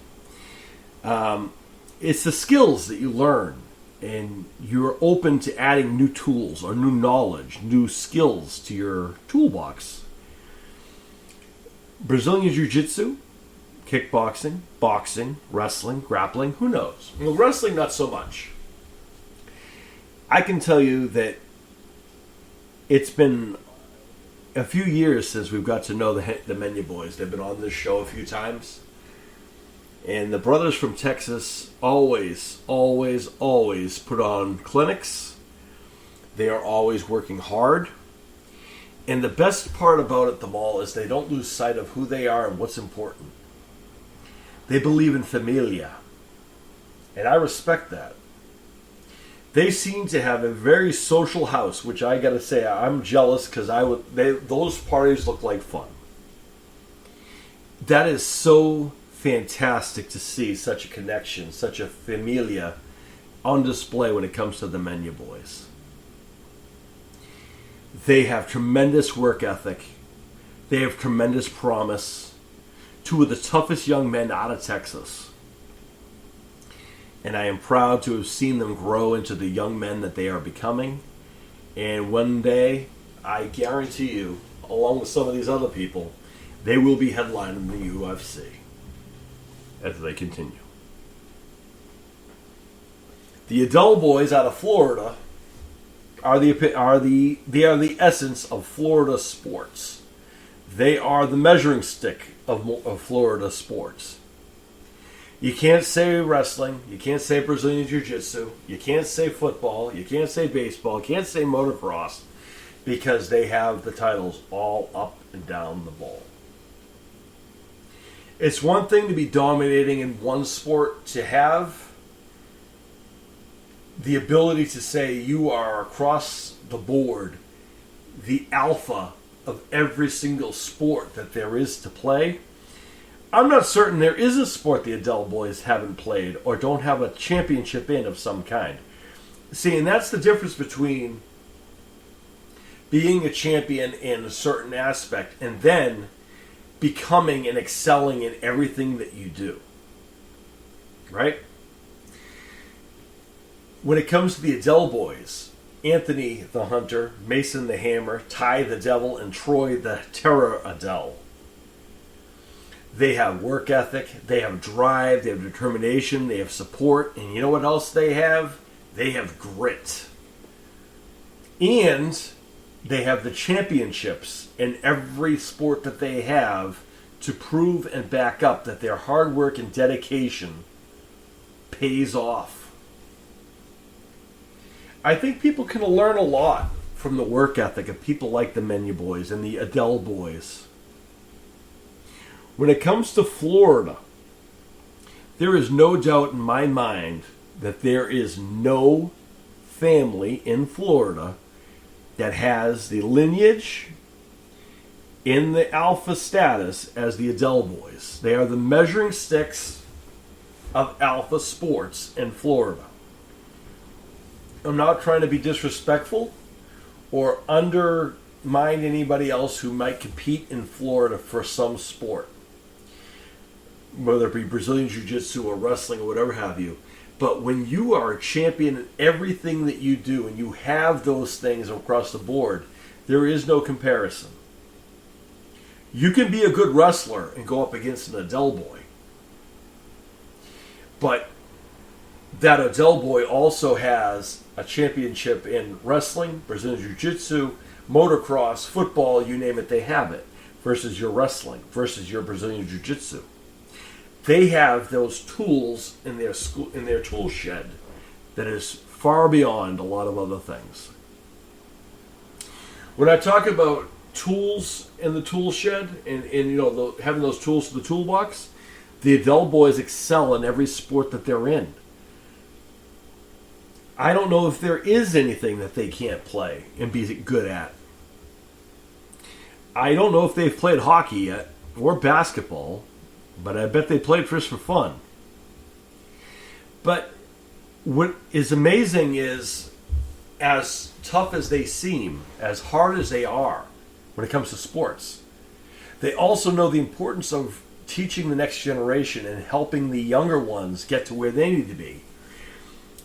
It's the skills that you learn, and you're open to adding new tools or new knowledge, new skills to your toolbox. Brazilian Jiu-Jitsu, kickboxing, boxing, wrestling, grappling, who knows? Well, wrestling, not so much. I can tell you that it's been a few years since we've got to know the Mena boys. They've been on this show a few times. And the brothers from Texas always put on clinics. They are always working hard. And the best part about them all is they don't lose sight of who they are and what's important. They believe in familia. And I respect that. They seem to have a very social house, which I got to say I'm jealous because those parties look like fun. That is so fantastic to see such a connection, such a familia on display when it comes to the Mena boys. They have tremendous work ethic. They have tremendous promise. Two of the toughest young men out of Texas. And I am proud to have seen them grow into the young men that they are becoming. And one day, I guarantee you, along with some of these other people, They will be headlining the UFC as they continue. The Adele Boys out of Florida are the essence of Florida sports. They are the measuring stick of Florida sports. You can't say wrestling, you can't say Brazilian Jiu-Jitsu, you can't say football, you can't say baseball, you can't say motocross, because they have the titles all up and down the ball. It's one thing to be dominating in one sport, to have the ability to say you are across the board the alpha of every single sport that there is to play. I'm not certain there is a sport the Adele Boys haven't played or don't have a championship in of some kind. See, and that's the difference between being a champion in a certain aspect and then becoming and excelling in everything that you do. Right? When it comes to the Adele Boys, Anthony the Hunter, Mason the Hammer, Ty the Devil, and Troy the Terror Adele. They have work ethic, they have drive, they have determination, they have support, and you know what else they have? They have grit. And they have the championships in every sport that they have to prove and back up that their hard work and dedication pays off. I think people can learn a lot from the work ethic of people like the Menu Boys and the Adele Boys. When it comes to Florida, there is no doubt in my mind that there is no family in Florida that has the lineage in the alpha status as the Adele Boys. They are the measuring sticks of alpha sports in Florida. I'm not trying to be disrespectful or undermine anybody else who might compete in Florida for some sport, whether it be Brazilian Jiu-Jitsu or wrestling or whatever have you. But when you are a champion in everything that you do and you have those things across the board, there is no comparison. You can be a good wrestler and go up against an Adele Boy. But that Adele Boy also has a championship in wrestling, Brazilian Jiu-Jitsu, motocross, football, you name it, they have it, versus your wrestling, versus your Brazilian Jiu-Jitsu. They have those tools in their school, in their tool shed, that is far beyond a lot of other things. When I talk about tools in the tool shed and you know, having those tools in the toolbox, the Adele Boys excel in every sport that they're in. I don't know if there is anything that they can't play and be good at. I don't know if they've played hockey yet or basketball, but I bet they played just for fun. But what is amazing is, as tough as they seem, as hard as they are when it comes to sports, they also know the importance of teaching the next generation and helping the younger ones get to where they need to be.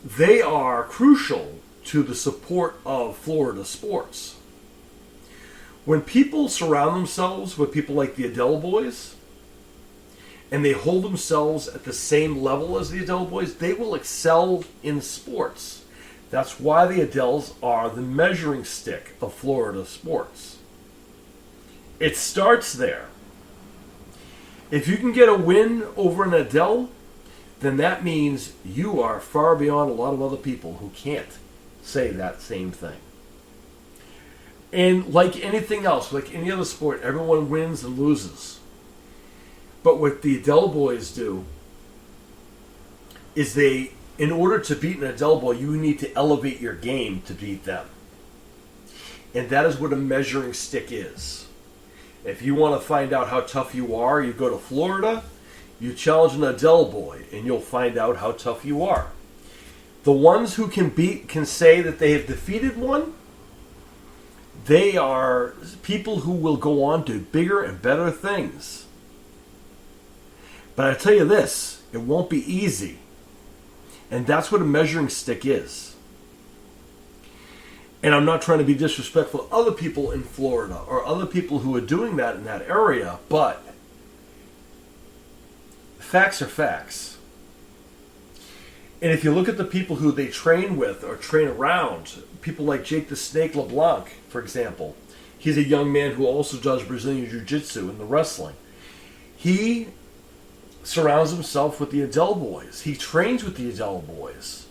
They are crucial to the support of Florida sports. When people surround themselves with people like the Adele Boys, and they hold themselves at the same level as the Adele Boys, they will excel in sports. That's why the Adeles are the measuring stick of Florida sports. It starts there. If you can get a win over an Adele, then that means you are far beyond a lot of other people who can't say that same thing. And like anything else, like any other sport, everyone wins and loses. But what the Adele Boys do is they, in order to beat an Adele Boy, you need to elevate your game to beat them. And that is what a measuring stick is. If you want to find out how tough you are, you go to Florida, you challenge an Adele Boy, and you'll find out how tough you are. The ones who can say that they have defeated one, they are people who will go on to bigger and better things. But I tell you this, it won't be easy. And that's what a measuring stick is. And I'm not trying to be disrespectful to other people in Florida or other people who are doing that in that area, but facts are facts. And if you look at the people who they train with or train around, people like Jake the Snake LeBlanc, for example, he's a young man who also does Brazilian Jiu-Jitsu and the wrestling. He surrounds himself with the Adele boys. He trains with the Adele boys.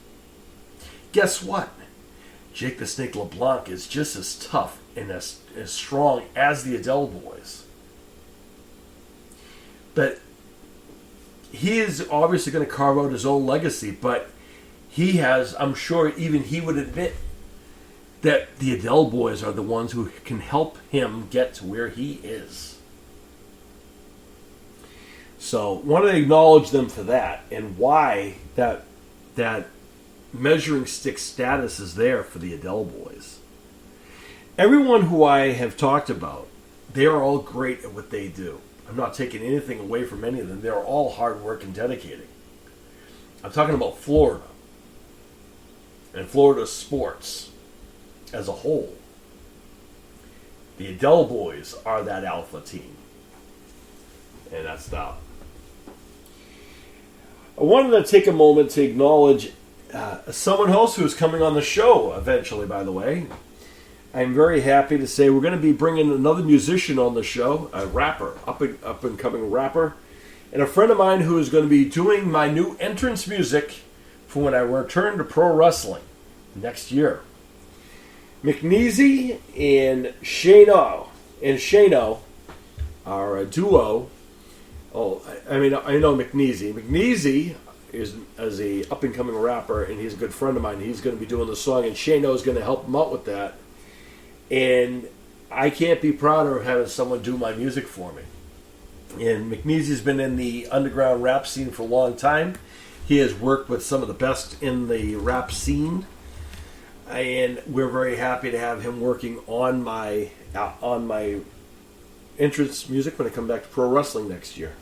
Guess what? Jake the Snake LeBlanc is just as tough and as strong as the Adele boys. But he is obviously going to carve out his own legacy, but he has, I'm sure even he would admit that the Adele boys are the ones who can help him get to where he is. So, want to acknowledge them for that and why that measuring stick status is there for the Adele boys. Everyone who I have talked about, they are all great at what they do. I'm not taking anything away from any of them. They're all hard work and dedicated. I'm talking about Florida and Florida sports as a whole. The Adele boys are that alpha team. And that's that. I wanted to take a moment to acknowledge someone else who is coming on the show eventually, by the way. I'm very happy to say we're going to be bringing another musician on the show, a rapper, up and coming rapper, and a friend of mine who is going to be doing my new entrance music for when I return to pro wrestling next year. McNeasy and Shano are a duo. Oh, I know McNeasy. McNeasy is a up and coming rapper, and he's a good friend of mine. He's going to be doing the song, and Shano is going to help him out with that. And I can't be prouder of having someone do my music for me. And McNeasy's been in the underground rap scene for a long time. He has worked with some of the best in the rap scene. And we're very happy to have him working on my entrance music when I come back to pro wrestling next year.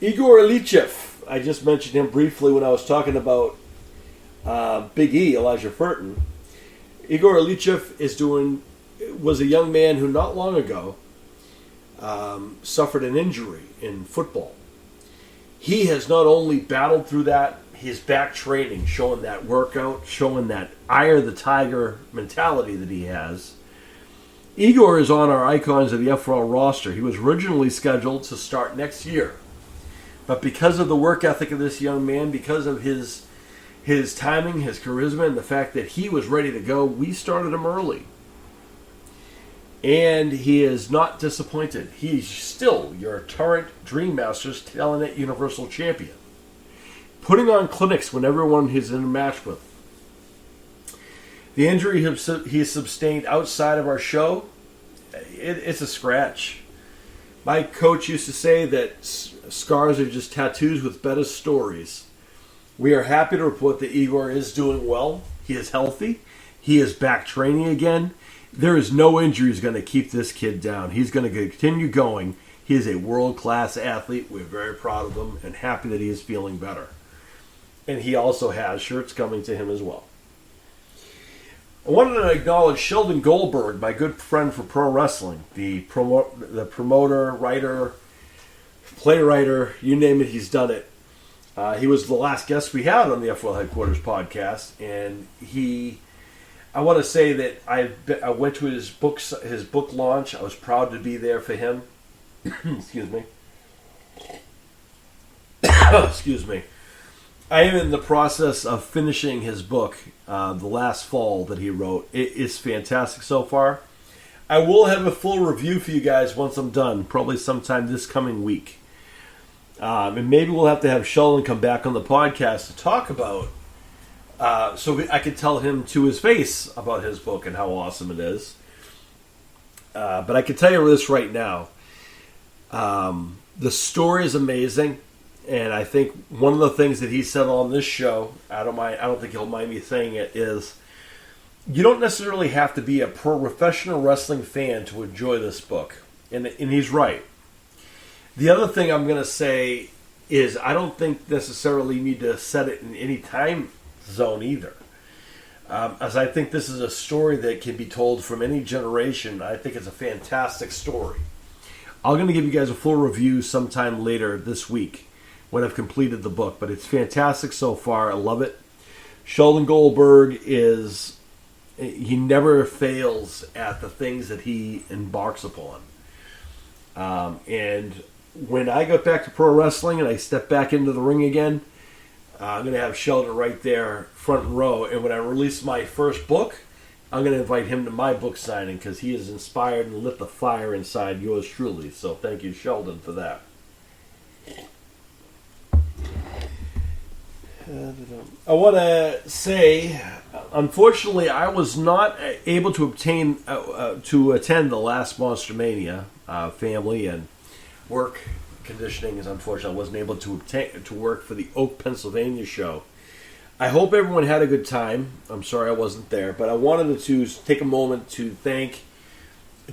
Igor Ilichev, I just mentioned him briefly when I was talking about Big E, Elijah Furton. Igor Ilichev was a young man who not long ago suffered an injury in football. He has not only battled through that, his back training, showing that workout, showing that eye of the tiger mentality that he has. Igor is on our Icons of the F4L roster. He was originally scheduled to start next year. But because of the work ethic of this young man, because of his timing, his charisma, and the fact that he was ready to go, we started him early. And he is not disappointed. He's still your current Dream Masters Telenet Universal Champion. Putting on clinics when everyone he's in a match with. The injury he sustained outside of our show, it's a scratch. My coach used to say that scars are just tattoos with better stories. We are happy to report that Igor is doing well. He is healthy. He is back training again. There is no injuries going to keep this kid down. He's going to continue going. He is a world-class athlete. We're very proud of him and happy that he is feeling better. And he also has shirts coming to him as well. I wanted to acknowledge Sheldon Goldberg, my good friend for pro wrestling, the promoter, writer, playwriter, you name it, he's done it. He was the last guest we had on the F4L Headquarters podcast, and I want to say that I went to his book launch. I was proud to be there for him. Excuse me. Excuse me. I am in the process of finishing his book, The Last Fall, that he wrote. It is fantastic so far. I will have a full review for you guys once I'm done, probably sometime this coming week. And maybe we'll have to have Sheldon come back on the podcast to talk about, so I could tell him to his face about his book and how awesome it is. But I can tell you this right now. The story is amazing. And I think one of the things that he said on this show, I don't think he'll mind me saying it, is you don't necessarily have to be a professional wrestling fan to enjoy this book. And he's right. The other thing I'm going to say is I don't think necessarily you need to set it in any time zone either. as I think this is a story that can be told from any generation. I think it's a fantastic story. I'm going to give you guys a full review sometime later this week when I've completed the book, but it's fantastic so far. I love it. Sheldon Goldberg he never fails at the things that he embarks upon. And when I got back to pro wrestling and I stepped back into the ring again, I'm going to have Sheldon right there, front row. And when I release my first book, I'm going to invite him to my book signing because he has inspired and lit the fire inside yours truly. So thank you, Sheldon, for that. I want to say, unfortunately, I was not able to attend the last Monster Mania. Family and work conditioning is unfortunate. I wasn't able to work for the Oak, Pennsylvania show. I hope everyone had a good time. I'm sorry I wasn't there, but I wanted to take a moment to thank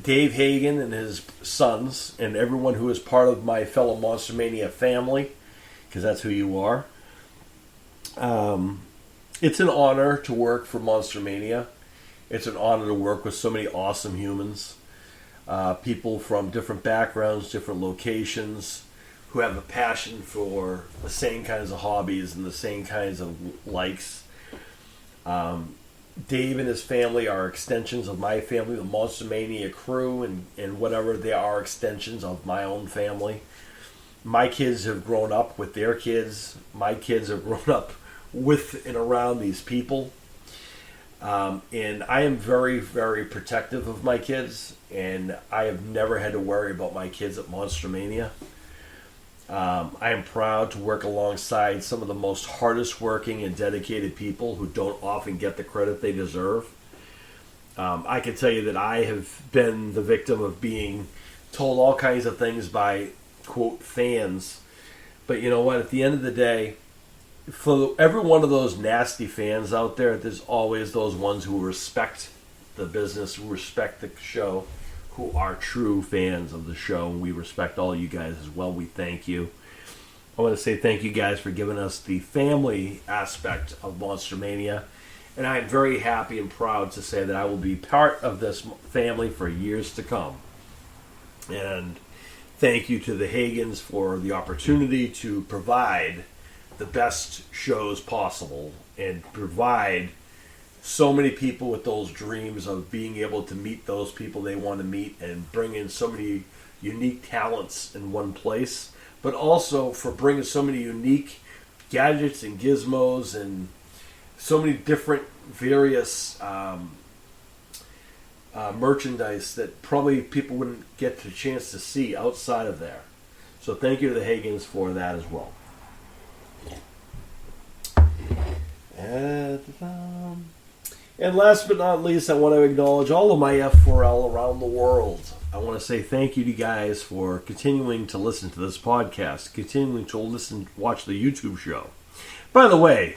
Dave Hagen and his sons and everyone who is part of my fellow Monster Mania family, because that's who you are. It's an honor to work for Monster Mania. It's an honor to work with so many awesome humans. People from different backgrounds, different locations, who have a passion for the same kinds of hobbies and the same kinds of likes. Dave and his family are extensions of my family, the Monster Mania crew, and whatever they are extensions of my own family. My kids have grown up with their kids. My kids have grown up with and around these people. And I am very, very protective of my kids, and I have never had to worry about my kids at Monster Mania. I am proud to work alongside some of the most hardest working and dedicated people who don't often get the credit they deserve. I can tell you that I have been the victim of being told all kinds of things by, quote, fans. But you know what? At the end of the day, for every one of those nasty fans out there, there's always those ones who respect the business, who respect the show, who are true fans of the show. And we respect all you guys as well. We thank you. I want to say thank you guys for giving us the family aspect of Monster Mania. And I'm very happy and proud to say that I will be part of this family for years to come. And thank you to the Hagens for the opportunity to provide the best shows possible and provide so many people with those dreams of being able to meet those people they want to meet and bring in so many unique talents in one place, but also for bringing so many unique gadgets and gizmos and so many different various merchandise that probably people wouldn't get the chance to see outside of there. So thank you to the Hagens for that as well. And last but not least, I want to acknowledge all of my F4L around the world. I want to say thank you to you guys for continuing to listen to this podcast, continuing to watch the YouTube show. By the way,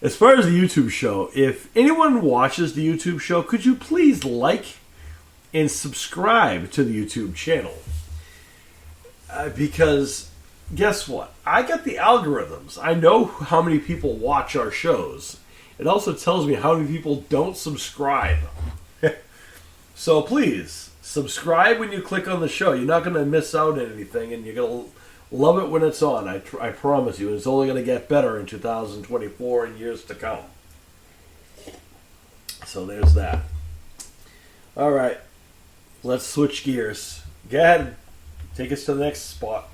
as far as the YouTube show, if anyone watches the YouTube show, could you please like and subscribe to the YouTube channel? Because guess what? I got the algorithms. I know how many people watch our shows. It also tells me how many people don't subscribe. So please, subscribe when you click on the show. You're not going to miss out on anything, and you're going to love it when it's on. I promise you. It's only going to get better in 2024 and years to come. So there's that. All right. Let's switch gears. Go ahead. Take us to the next spot.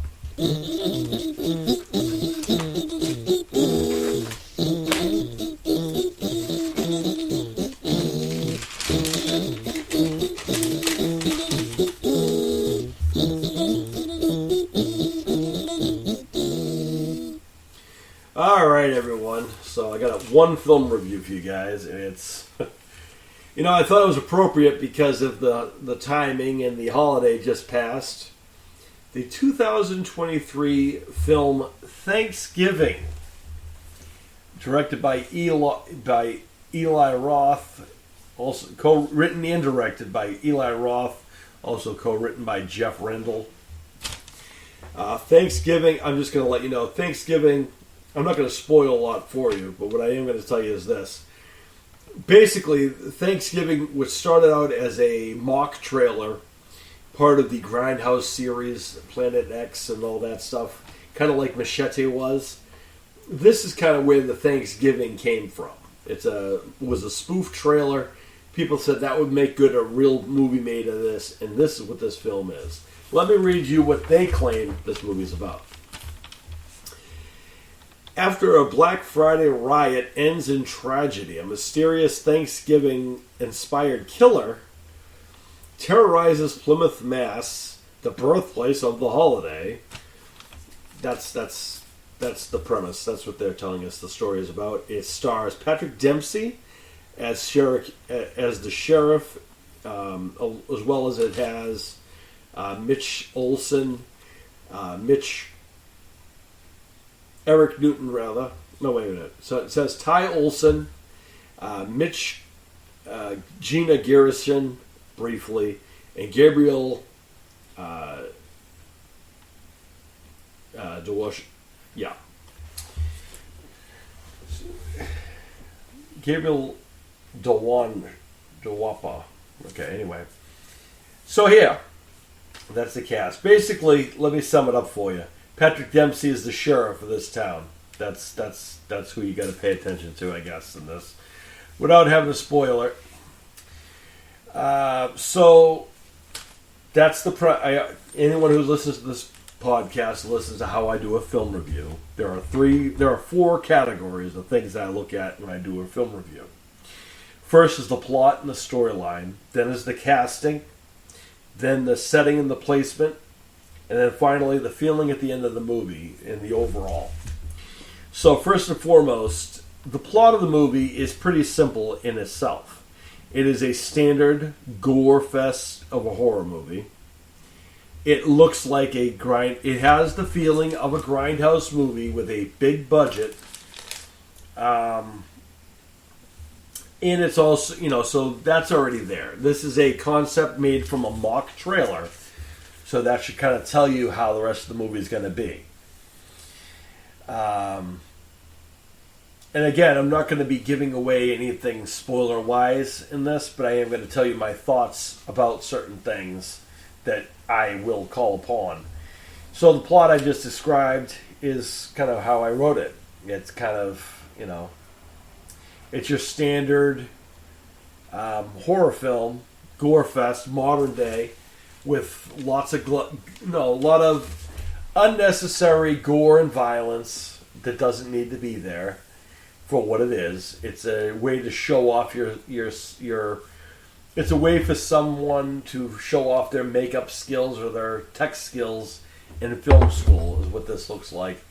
All right, everyone. So I got one film review for you guys, and it's, I thought it was appropriate because of the timing and the holiday just passed. The 2023 film Thanksgiving, directed by Eli Roth, also co-written and directed by Eli Roth, also co-written by Jeff Rendell. Thanksgiving, I'm just going to let you know, Thanksgiving, I'm not going to spoil a lot for you, but what I am going to tell you is this. basically, Thanksgiving, which started out as a mock trailer, part of the Grindhouse series, Planet X and all that stuff, kind of like Machete was. This is kind of where the Thanksgiving came from. It was a spoof trailer. People said that would make good a real movie made of this, and this is what this film is. Let me read you what they claim this movie's about. After a Black Friday riot ends in tragedy, a mysterious Thanksgiving-inspired killer terrorizes Plymouth, Mass., the birthplace of the holiday. That's the premise. That's what they're telling us the story is about. It stars Patrick Dempsey as the sheriff, as well as it has Mitch Olson, Eric Newton, rather. No, wait a minute. So it says Ty Olson, Mitch, Gina Garrison, briefly, and Gabriel DeWash. Yeah. Gabriel DeWapa. Okay, anyway. So here, that's the cast. Basically, let me sum it up for you. Patrick Dempsey is the sheriff of this town. That's who you got to pay attention to, I guess, in this. Without having a spoiler. So that's anyone who listens to this podcast listens to how I do a film review. There are 4 categories of things that I look at when I do a film review. First is the plot and the storyline. Then is the casting. Then the setting and the placement. And then finally, the feeling at the end of the movie and the overall. So first and foremost, the plot of the movie is pretty simple in itself. It is a standard gore fest of a horror movie. It looks like it has the feeling of a grindhouse movie with a big budget. And it's also, so that's already there. This is a concept made from a mock trailer. So that should kind of tell you how the rest of the movie is going to be. And again, I'm not going to be giving away anything spoiler-wise in this, but I am going to tell you my thoughts about certain things that I will call upon. So the plot I just described is kind of how I wrote it. It's kind of, it's your standard horror film, gore fest, modern day, with a lot of unnecessary gore and violence that doesn't need to be there for what it is. It's a way to show off your it's a way for someone to show off their makeup skills or their tech skills in film school is what this looks like.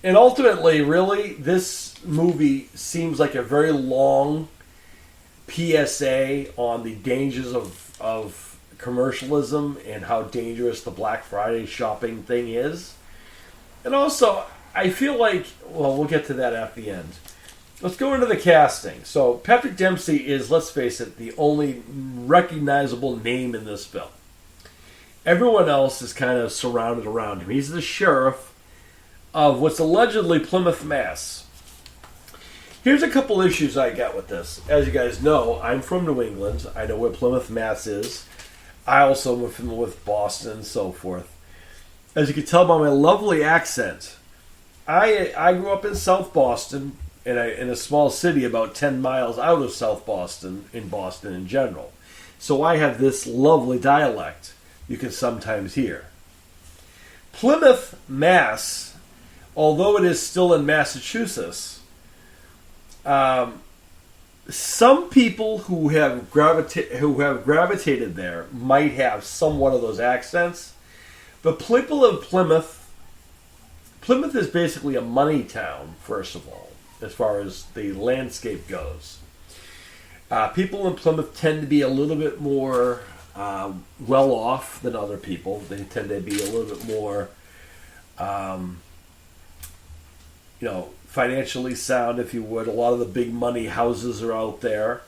And ultimately, really, this movie seems like a very long PSA on the dangers of commercialism and how dangerous the Black Friday shopping thing is. And also, I feel like, we'll get to that at the end. Let's go into the casting. So, Patrick Dempsey is, let's face it, the only recognizable name in this film. Everyone else is kind of surrounded around him. He's the sheriff of what's allegedly Plymouth, Mass. Here's a couple issues I got with this. As you guys know, I'm from New England. I know where Plymouth, Mass is. I also am familiar with Boston and so forth. As you can tell by my lovely accent, I grew up in South Boston, in a small city about 10 miles out of South Boston, in Boston in general. So I have this lovely dialect you can sometimes hear. Plymouth, Mass., although it is still in Massachusetts, some people who have gravitated there might have somewhat of those accents, but people of Plymouth is basically a money town, first of all, as far as the landscape goes. People in Plymouth tend to be a little bit more well off than other people. They tend to be a little bit more, financially sound, if you would. A lot of the big money houses are out there.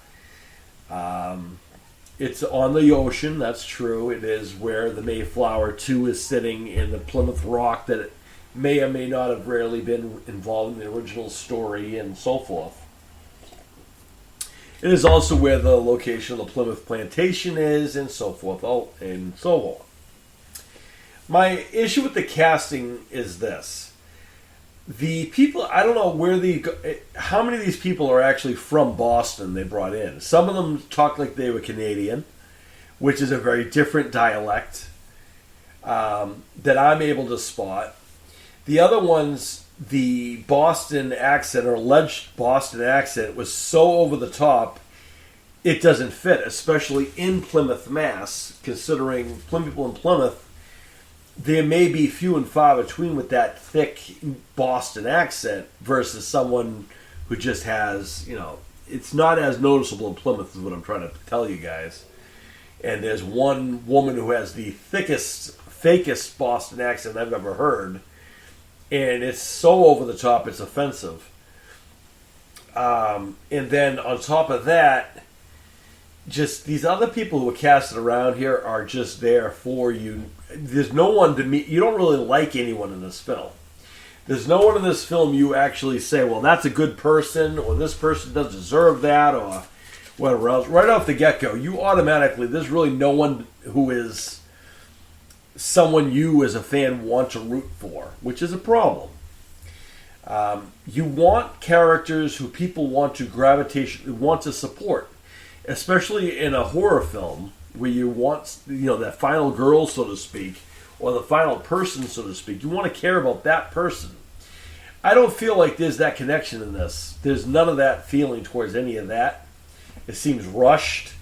It's on the ocean, that's true. It is where the Mayflower 2 is sitting in the Plymouth Rock that may or may not have rarely been involved in the original story and so forth. It is also where the location of the Plymouth plantation is, and so forth, and so on. My issue with the casting is this. The people, I don't know how many of these people are actually from Boston they brought in. Some of them talk like they were Canadian, which is a very different dialect that I'm able to spot. The other ones, the Boston accent or alleged Boston accent was so over the top, it doesn't fit, especially in Plymouth, Mass, considering people in Plymouth, there may be few and far between with that thick Boston accent versus someone who just has, it's not as noticeable in Plymouth is what I'm trying to tell you guys. And there's one woman who has the thickest, fakest Boston accent I've ever heard. And it's so over the top, it's offensive. And then on top of that, just these other people who are casted around here are just there for you. There's no one to meet. You don't really like anyone in this film. There's no one in this film you actually say, well, that's a good person, or this person does deserve that, or whatever else. Right off the get-go, you automatically, there's really no one who is someone you as a fan want to root for, which is a problem. You want characters who people want to support, especially in a horror film where you want, that final girl, so to speak, or the final person, so to speak. You want to care about that person. I don't feel like there's that connection in this. There's none of that feeling towards any of that. It seems rushed.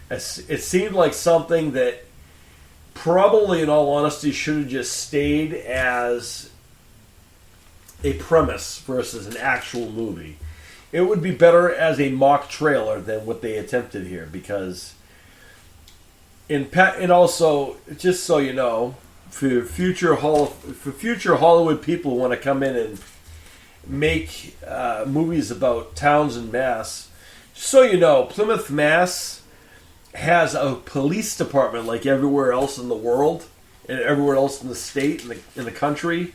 It seemed like something that probably, in all honesty, should have just stayed as a premise versus an actual movie. It would be better as a mock trailer than what they attempted here, because and also, just so you know, for future Hollywood people who want to come in and make movies about towns in Mass, so you know, Plymouth, Mass has a police department like everywhere else in the world and everywhere else in the state and in the country.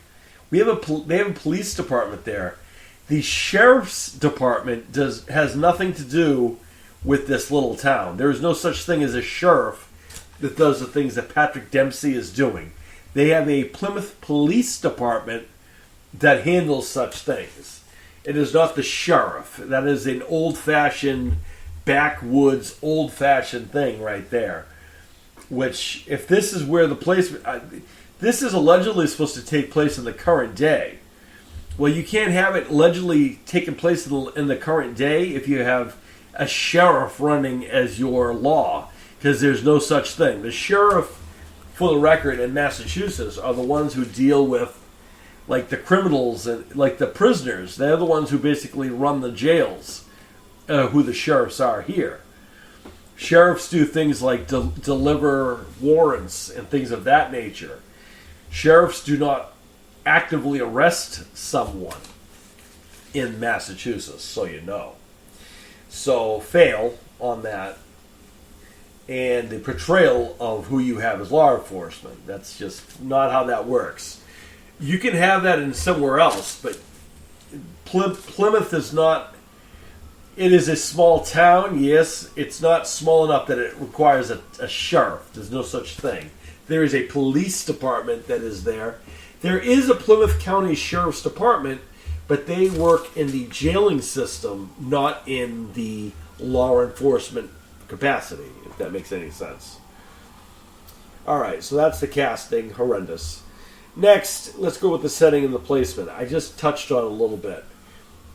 They have a police department there. The sheriff's department has nothing to do with this little town. There is no such thing as a sheriff that does the things that Patrick Dempsey is doing. They have a Plymouth Police Department that handles such things. It is not the sheriff. That is an old-fashioned, backwoods, old-fashioned thing right there. Which, if this is where the place... this is allegedly supposed to take place in the current day. Well, you can't have it allegedly taking place in the current day if you have a sheriff running as your law, because there's no such thing. The sheriff, for the record, in Massachusetts are the ones who deal with, like, the criminals and, like, the prisoners. They're the ones who basically run the jails, who the sheriffs are here. Sheriffs do things like deliver warrants and things of that nature. Sheriffs do not actively arrest someone in Massachusetts, so you know. So, fail on that. And the portrayal of who you have as law enforcement. That's just not how that works. You can have that in somewhere else, but Plymouth is not... It is a small town, yes. It's not small enough that it requires a sheriff. There's no such thing. There is a police department that is there. There is a Plymouth County Sheriff's Department, but they work in the jailing system, not in the law enforcement capacity, if that makes any sense. Alright, so that's the casting. Horrendous. Next, let's go with the setting and the placement. I just touched on it a little bit.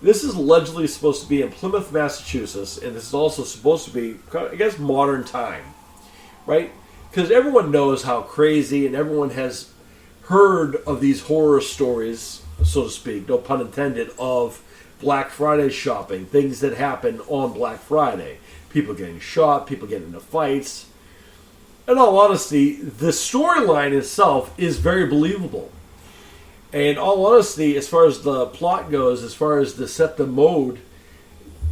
This is allegedly supposed to be in Plymouth, Massachusetts, and this is also supposed to be, I guess, modern time. Right? Because everyone knows how crazy, and everyone has heard of these horror stories, so to speak, no pun intended, of Black Friday shopping, things that happen on Black Friday. People getting shot, people getting into fights. In all honesty, the storyline itself is very believable. And in all honesty, as far as the plot goes, as far as the set the mode,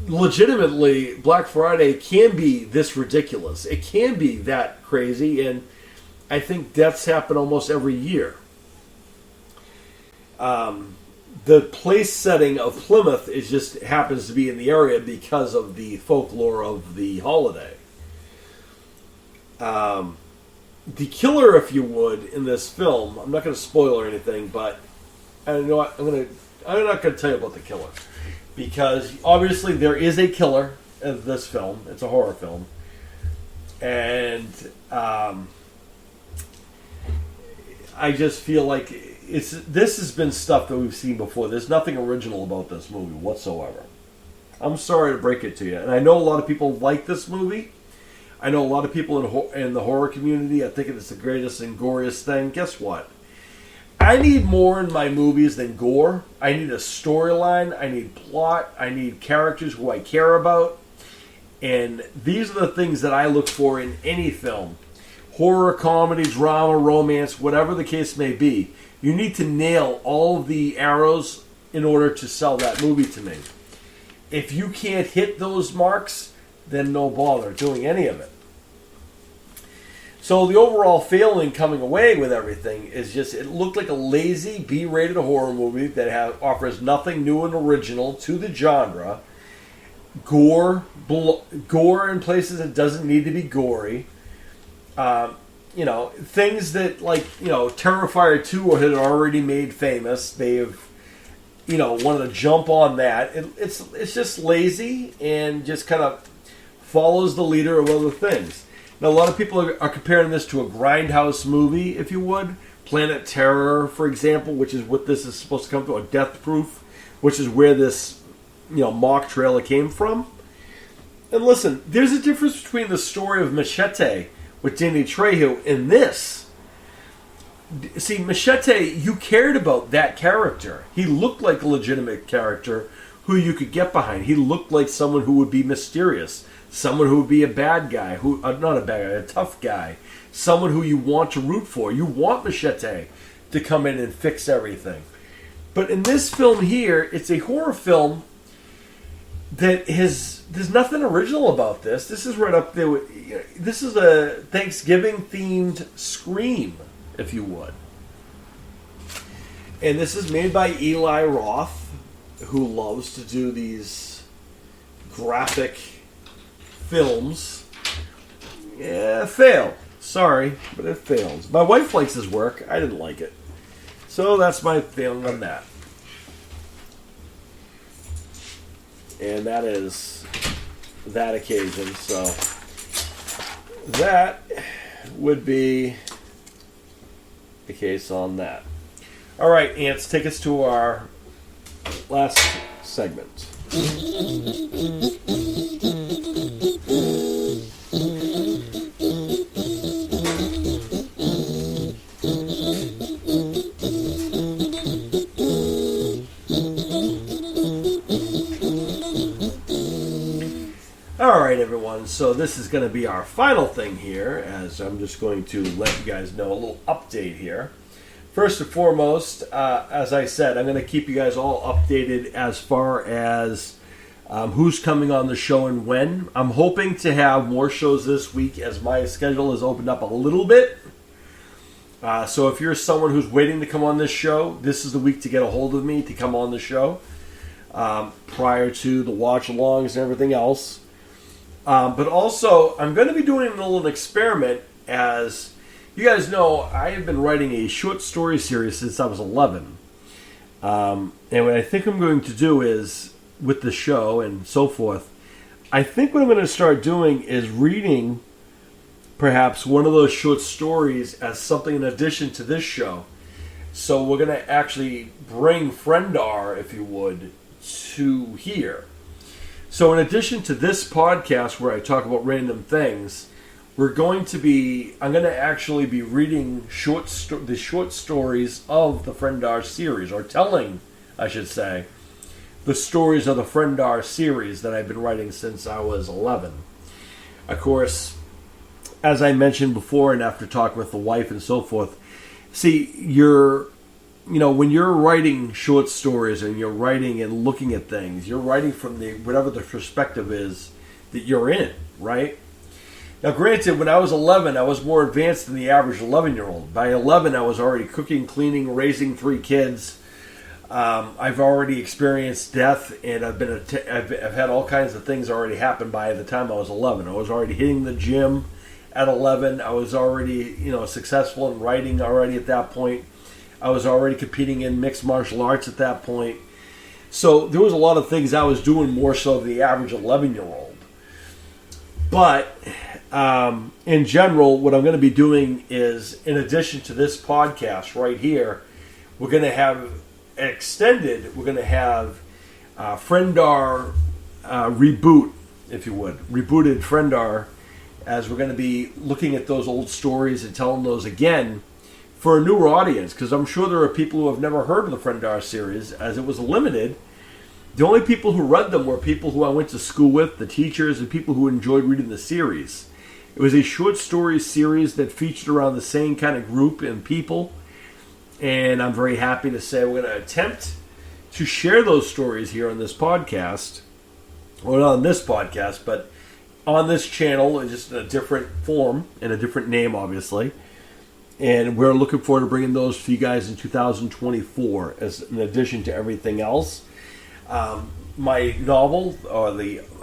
legitimately, Black Friday can be this ridiculous. It can be that crazy, and I think deaths happen almost every year. the place setting of Plymouth is just happens to be in the area because of the folklore of the holiday. The killer, if you would, in this film, I'm not going to spoil or anything, but I know I'm not going to tell you about the killer, because obviously there is a killer in this film. It's a horror film, and I just feel like this has been stuff that we've seen before. There's nothing original about this movie whatsoever. I'm sorry to break it to you, and I know a lot of people like this movie. I know a lot of people in the horror community are thinking it's the greatest and goriest thing. Guess what? I need more in my movies than gore. I need a storyline. I need plot. I need characters who I care about. And these are the things that I look for in any film. Horror, comedy, drama, romance, whatever the case may be. You need to nail all of the arrows in order to sell that movie to me. If you can't hit those marks, then no bother doing any of it. So the overall failing coming away with everything is just, it looked like a lazy B-rated horror movie that offers nothing new and original to the genre. Gore in places that doesn't need to be gory. Things that, like, Terrifier 2 had already made famous. They've, wanted to jump on that. It's just lazy and just kind of follows the leader of other things. Now, a lot of people are comparing this to a grindhouse movie, if you would. Planet Terror, for example, which is what this is supposed to come to, or Death Proof, which is where this, mock trailer came from. And listen, there's a difference between the story of Machete with Danny Trejo and this. See, Machete, you cared about that character. He looked like a legitimate character who you could get behind. He looked like someone who would be mysterious. Someone who would be a bad guy, not a bad guy, a tough guy. Someone who you want to root for. You want Machete to come in and fix everything. But in this film here, it's a horror film that there's nothing original about this. This is right up there with, this is a Thanksgiving-themed Scream, if you would. And this is made by Eli Roth, who loves to do these graphic films. Yeah, fail. Sorry, but it fails. My wife likes his work. I didn't like it. So that's my feeling on that. And that is that occasion. So that would be the case on that. All right, Ants, take us to our last segment. All right, everyone. So this is going to be our final thing here, as I'm just going to let you guys know a little update here. First and foremost, as I said, I'm going to keep you guys all updated as far as who's coming on the show and when. I'm hoping to have more shows this week as my schedule has opened up a little bit. So if you're someone who's waiting to come on this show, this is the week to get a hold of me to come on the show prior to the watch-alongs and everything else. But also, I'm going to be doing a little experiment. As you guys know, I have been writing a short story series since I was 11. And what I think I'm going to do is, with the show and so forth, I think what I'm going to start doing is reading perhaps one of those short stories as something in addition to this show. So we're going to actually bring Friendar, if you would, to here. So in addition to this podcast where I talk about random things, I'm going to actually be reading the short stories of the Friendar series, or telling, I should say, the stories of the Friendar series that I've been writing since I was 11. Of course, as I mentioned before, and after talking with the wife and so forth, see, when you're writing short stories and you're writing and looking at things, you're writing from whatever the perspective is that you're in, right? Now, granted, when I was 11, I was more advanced than the average 11-year-old. By 11, I was already cooking, cleaning, raising 3 kids, I've already experienced death, and I've had all kinds of things already happen by the time I was 11. I was already hitting the gym at 11. I was already, successful in writing already at that point. I was already competing in mixed martial arts at that point. So there was a lot of things I was doing more so than the average 11-year-old. But in general, what I'm going to be doing is, in addition to this podcast right here, we're going to have we're going to have Friendar reboot, if you would, rebooted Friendar, as we're going to be looking at those old stories and telling those again for a newer audience, because I'm sure there are people who have never heard of the Friendar series, as it was limited. The only people who read them were people who I went to school with, the teachers, and people who enjoyed reading the series. It was a short story series that featured around the same kind of group and people. And I'm very happy to say we're going to attempt to share those stories here on this podcast. Well, not on this podcast, but on this channel, just in a different form, and a different name, obviously. And we're looking forward to bringing those to you guys in 2024, as in addition to everything else. My novel,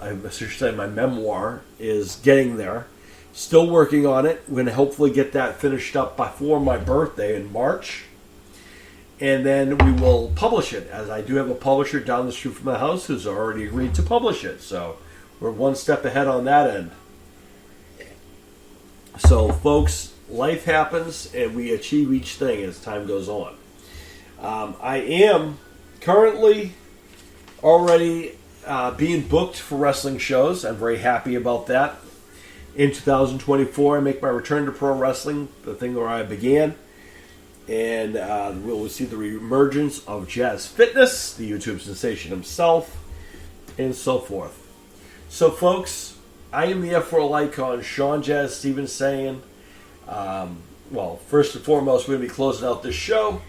I should say my memoir, is getting there. Still working on it. We're going to hopefully get that finished up before my birthday in March. And then we will publish it, as I do have a publisher down the street from my house who's already agreed to publish it. So we're one step ahead on that end. So, folks, life happens, and we achieve each thing as time goes on. I am currently already being booked for wrestling shows. I'm very happy about that. In 2024, I make my return to pro wrestling, the thing where I began. And we'll see the reemergence of Jazz Fitness, the YouTube sensation himself, and so forth. So, folks, I am the F4L icon, Sean Jazz Stevens, saying, first and foremost, we're going to be closing out this show,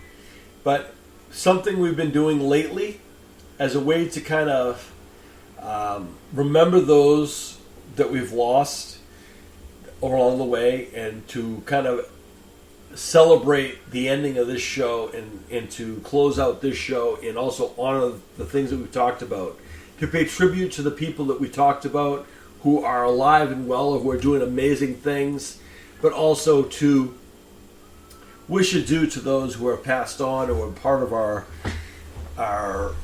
but something we've been doing lately as a way to kind of remember those that we've lost along the way, and to kind of celebrate the ending of this show, and to close out this show, and also honor the things that we've talked about, to pay tribute to the people that we talked about who are alive and well, who are doing amazing things, but also to wish adieu to those who are passed on or are part of our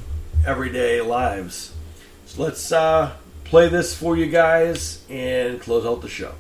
everyday lives. So let's play this for you guys and close out the show.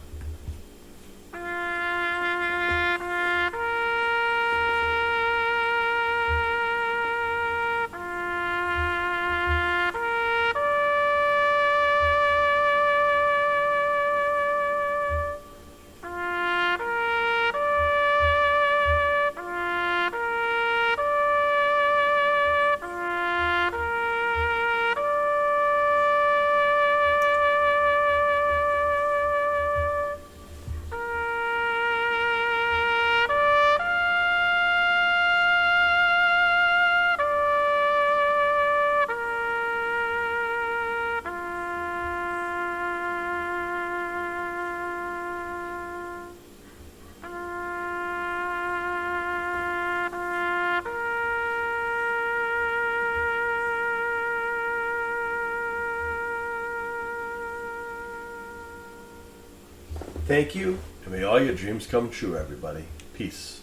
Thank you, and may all your dreams come true, everybody. Peace.